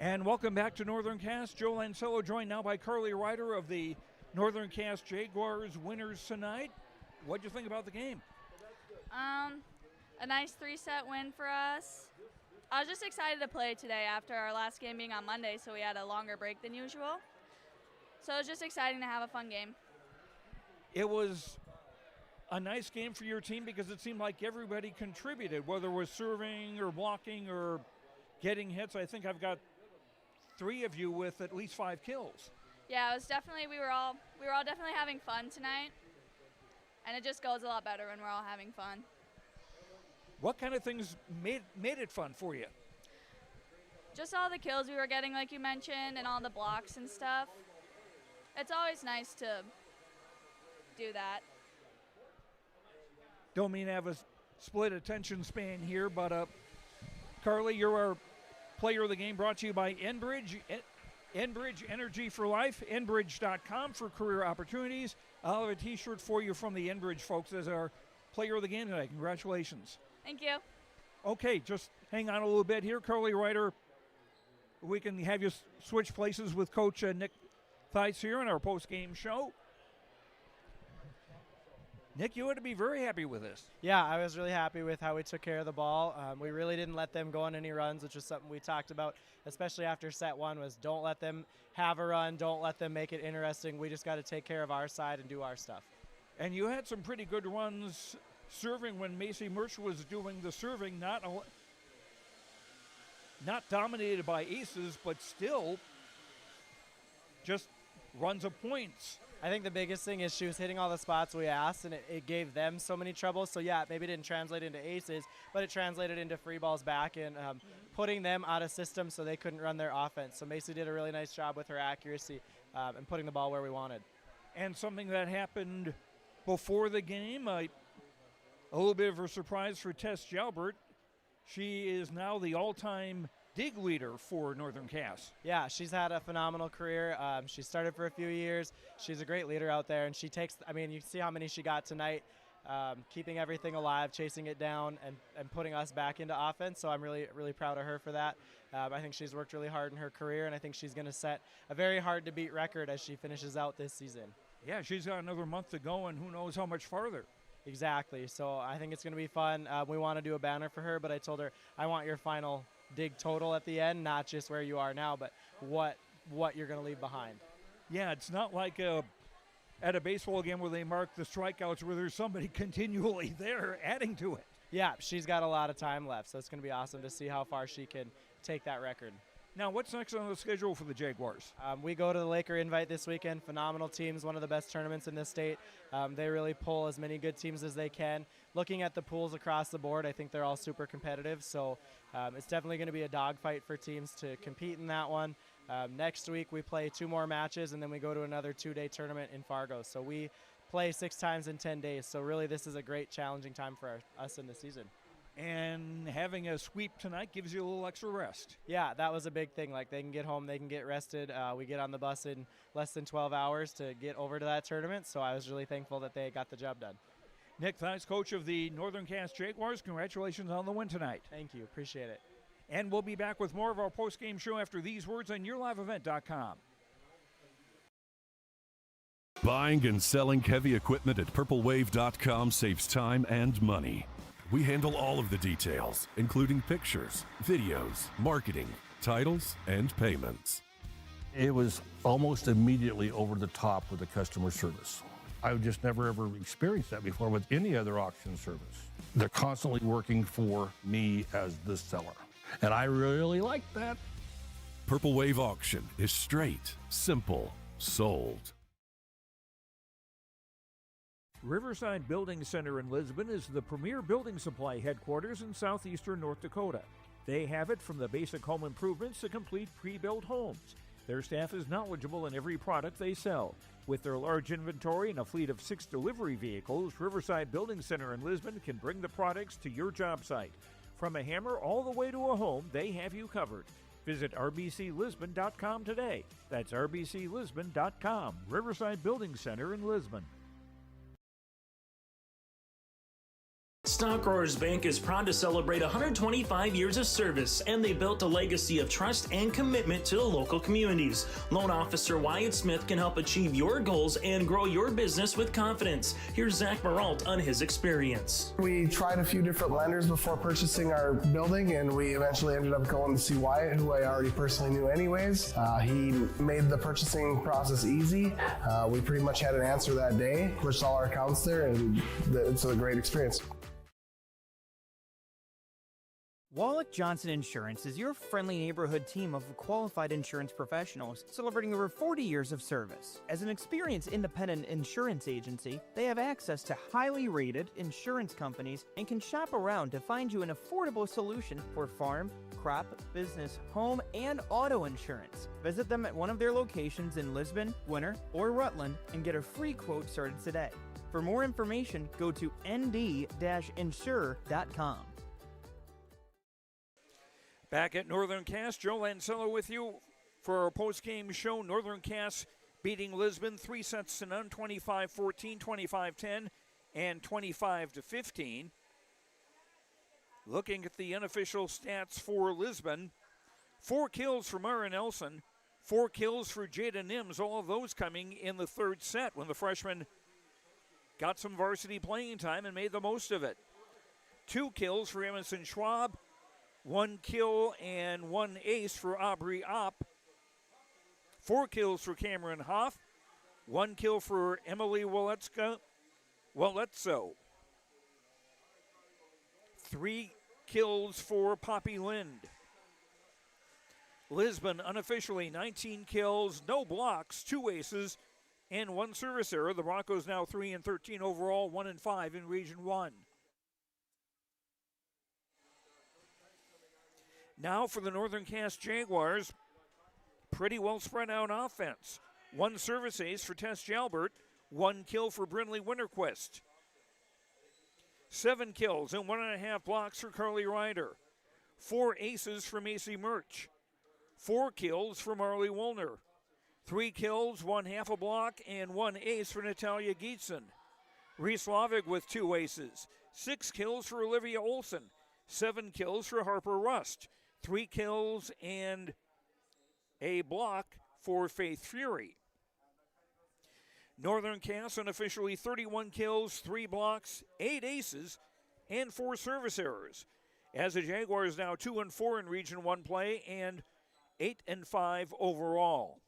And welcome back to Northern Cass. Joe Lancello joined now by Carly Ryder of the Northern Cass Jaguars winners tonight. What'd you think about the game? A nice 3-set win for us. I was just excited to play today after our last game being on Monday, so we had a longer break than usual. So it was just exciting to have a fun game. It was a nice game for your team because it seemed like everybody contributed, whether it was serving or blocking or getting hits. I think I've got 3 of you with at least 5 kills. Yeah, it was definitely, we were all definitely having fun tonight, and it just goes a lot better when we're all having fun. What kind of things made it fun for you? Just all the kills we were getting, like you mentioned, and all the blocks and stuff. It's always nice to do that. Don't mean to have a split attention span here, but Carly, you're our player of the game, brought to you by Enbridge. Enbridge Energy for Life, enbridge.com for career opportunities. I'll have a t-shirt for you from the Enbridge folks as our player of the game tonight. Congratulations. Thank you. Okay, just hang on a little bit here. Carly Ryder, we can have you switch places with Coach Nick Theis here in our post-game show. Nick, you ought to be very happy with this. Yeah, I was really happy with how we took care of the ball. We really didn't let them go on any runs, which was something we talked about, especially after set 1, was don't let them have a run, don't let them make it interesting. We just got to take care of our side and do our stuff. And you had some pretty good runs serving when Macy Murch was doing the serving, not dominated by aces, but still just runs of points. I think the biggest thing is she was hitting all the spots we asked, and it gave them so many troubles. So, yeah, maybe it didn't translate into aces, but it translated into free balls back and putting them out of system so they couldn't run their offense. So Macy did a really nice job with her accuracy and putting the ball where we wanted. And something that happened before the game, a little bit of a surprise for Tess Jalbert. She is now the all-time dig leader for Northern Cass. Yeah, she's had a phenomenal career. She started for a few years. She's a great leader out there, and she takes, you see how many she got tonight, keeping everything alive, chasing it down, and putting us back into offense. So I'm really, really proud of her for that. I think she's worked really hard in her career, and I think she's going to set a very hard-to-beat record as she finishes out this season. Yeah, she's got another month to go, and who knows how much farther. Exactly. So I think it's going to be fun. We want to do a banner for her, but I told her, I want your final dig total at the end, not just where you are now, but what you're going to leave behind. Yeah, it's not like at a baseball game where they mark the strikeouts where there's somebody continually there adding to it. Yeah, she's got a lot of time left, so it's going to be awesome to see how far she can take that record. Now, what's next on the schedule for the Jaguars? We go to the Laker Invite this weekend. Phenomenal teams, one of the best tournaments in the state. They really pull as many good teams as they can. Looking at the pools across the board, I think they're all super competitive. So it's definitely going to be a dogfight for teams to compete in that one. Next week, we play 2 more matches, and then we go to another 2-day tournament in Fargo. So we play 6 times in 10 days. So really, this is a great challenging time for us in the season. And having a sweep tonight gives you a little extra rest. Yeah, that was a big thing. Like, they can get home, they can get rested. We get on the bus in less than 12 hours to get over to that tournament, so I was really thankful that they got the job done. Nick Theis, coach of the Northern Cass Jaguars, congratulations on the win tonight. Thank you. Appreciate it. And we'll be back with more of our post-game show after these words on YourLiveEvent.com. Buying and selling heavy equipment at PurpleWave.com saves time and money. We handle all of the details, including pictures, videos, marketing, titles, and payments. It was almost immediately over the top with the customer service. I've just never ever experienced that before with any other auction service. They're constantly working for me as the seller, and I really like that. Purple Wave Auction is straight, simple, Sold. Riverside Building Center in Lisbon is the premier building supply headquarters in southeastern North Dakota. They have it from the basic home improvements to complete pre-built homes. Their staff is knowledgeable in every product they sell. With their large inventory and a fleet of 6 delivery vehicles, Riverside Building Center in Lisbon can bring the products to your job site. From a hammer all the way to a home, they have you covered. Visit rbclisbon.com today. That's rbclisbon.com. Riverside Building Center in Lisbon. Stock Growers Bank is proud to celebrate 125 years of service, and they built a legacy of trust and commitment to the local communities. Loan Officer Wyatt Smith can help achieve your goals and grow your business with confidence. Here's Zach Maralt on his experience. We tried a few different lenders before purchasing our building, and we eventually ended up going to see Wyatt, who I already personally knew anyways. He made the purchasing process easy. We pretty much had an answer that day, pushed all our accounts there, and it's a great experience. Wallach Johnson Insurance is your friendly neighborhood team of qualified insurance professionals celebrating over 40 years of service. As an experienced independent insurance agency, they have access to highly rated insurance companies and can shop around to find you an affordable solution for farm, crop, business, home, and auto insurance. Visit them at one of their locations in Lisbon, Winter, or Rutland and get a free quote started today. For more information, go to nd-insure.com. Back at Northern Cass, Joe Lancello with you for our post-game show. Northern Cass beating Lisbon 3 sets to none, 25-14, 25-10, and 25-15. Looking at the unofficial stats for Lisbon, 4 kills for Mara Nelson, 4 kills for Jada Nims, all of those coming in the third set when the freshman got some varsity playing time and made the most of it. 2 kills for Emerson Schwab, 1 kill and 1 ace for Aubrey Opp. 4 kills for Cameron Hoff. 1 kill for Emily Waletzo. 3 kills for Poppy Lind. Lisbon unofficially 19 kills, no blocks, 2 aces, and 1 service error. The Broncos now 3-13 overall, 1-5 in Region 1. Now for the Northern Cass Jaguars, pretty well spread out offense. 1 service ace for Tess Jalbert, 1 kill for Brinley Winterquist. 7 kills and 1.5 blocks for Carly Ryder. 4 aces for Macy Murch. 4 kills for Marley Woolner. 3 kills, 1/2 a block, and 1 ace for Natalia Gietzen. Reese Lavig with 2 aces. 6 kills for Olivia Olson. 7 kills for Harper Rust. 3 kills and a block for Faith Fury. Northern Cass unofficially 31 kills, 3 blocks, 8 aces, and 4 service errors. As the Jaguars now 2-4 in Region 1 play and 8-5 overall.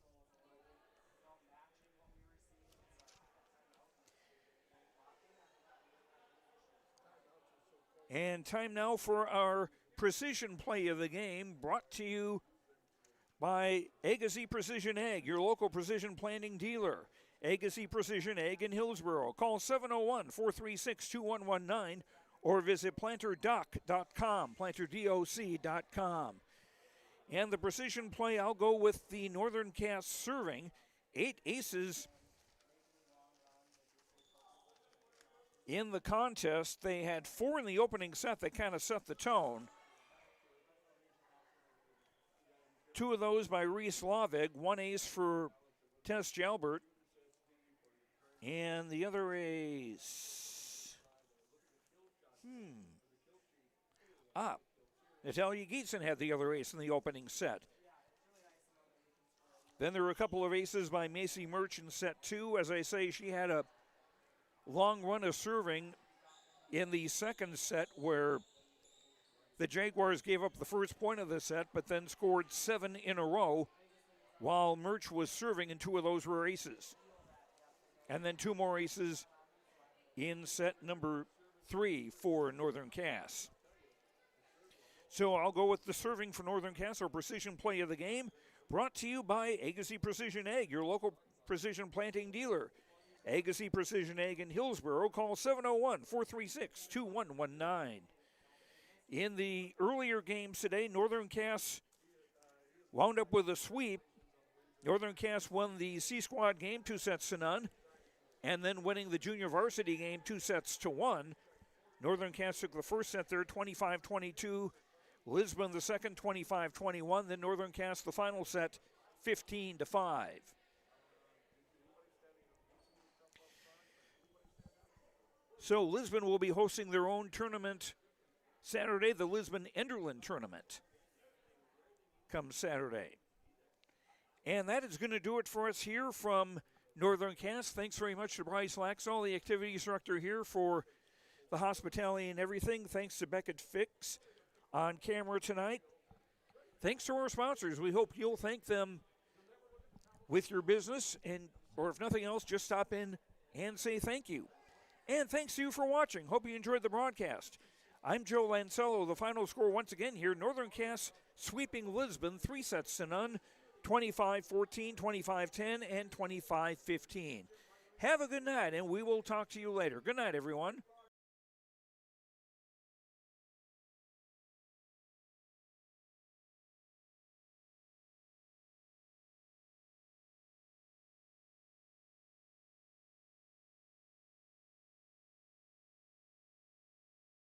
And time now for our precision play of the game, brought to you by Agassi Precision Ag, your local precision planting dealer. Agassi Precision Ag in Hillsboro. Call 701-436-2119 or visit planterdoc.com, planterdoc.com. And the precision play, I'll go with the Northern Cass serving. 8 aces in the contest. They had 4 in the opening set that kind of set the tone. 2 of those by Reese Lavig, 1 ace for Tess Jalbert, and the other ace. Natalia Gietzen had the other ace in the opening set. Then there were a couple of aces by Macy Murch in set 2. As I say, she had a long run of serving in the second set where the Jaguars gave up the first point of the set, but then scored 7 in a row while Murch was serving, and 2 of those were aces. And then 2 more aces in set number 3 for Northern Cass. So I'll go with the serving for Northern Cass, our precision play of the game, brought to you by Agassi Precision Ag, your local Precision Planting dealer. Agassiz Precision Ag in Hillsboro. Call 701-436-2119. In the earlier games today, Northern Cass wound up with a sweep. Northern Cass won the C-Squad game 2-0, and then winning the junior varsity game 2-1. Northern Cass took the first set there, 25-22. Lisbon the second, 25-21. Then Northern Cass the final set, 15-5. So Lisbon will be hosting their own tournament Saturday, the Lisbon Enderlin tournament comes Saturday. And that is going to do it for us here from Northern Cass. Thanks very much to Bryce Laxall, the activity instructor here for the hospitality and everything. Thanks to Beckett Fix on camera tonight. Thanks to our sponsors. We hope you'll thank them with your business, and or if nothing else, just stop in and say thank you. And thanks to you for watching. Hope you enjoyed the broadcast. I'm Joe Lancello. The final score once again here, Northern Cass sweeping Lisbon 3-0, 25-14, 25-10, and 25-15. Have a good night, and we will talk to you later. Good night, everyone.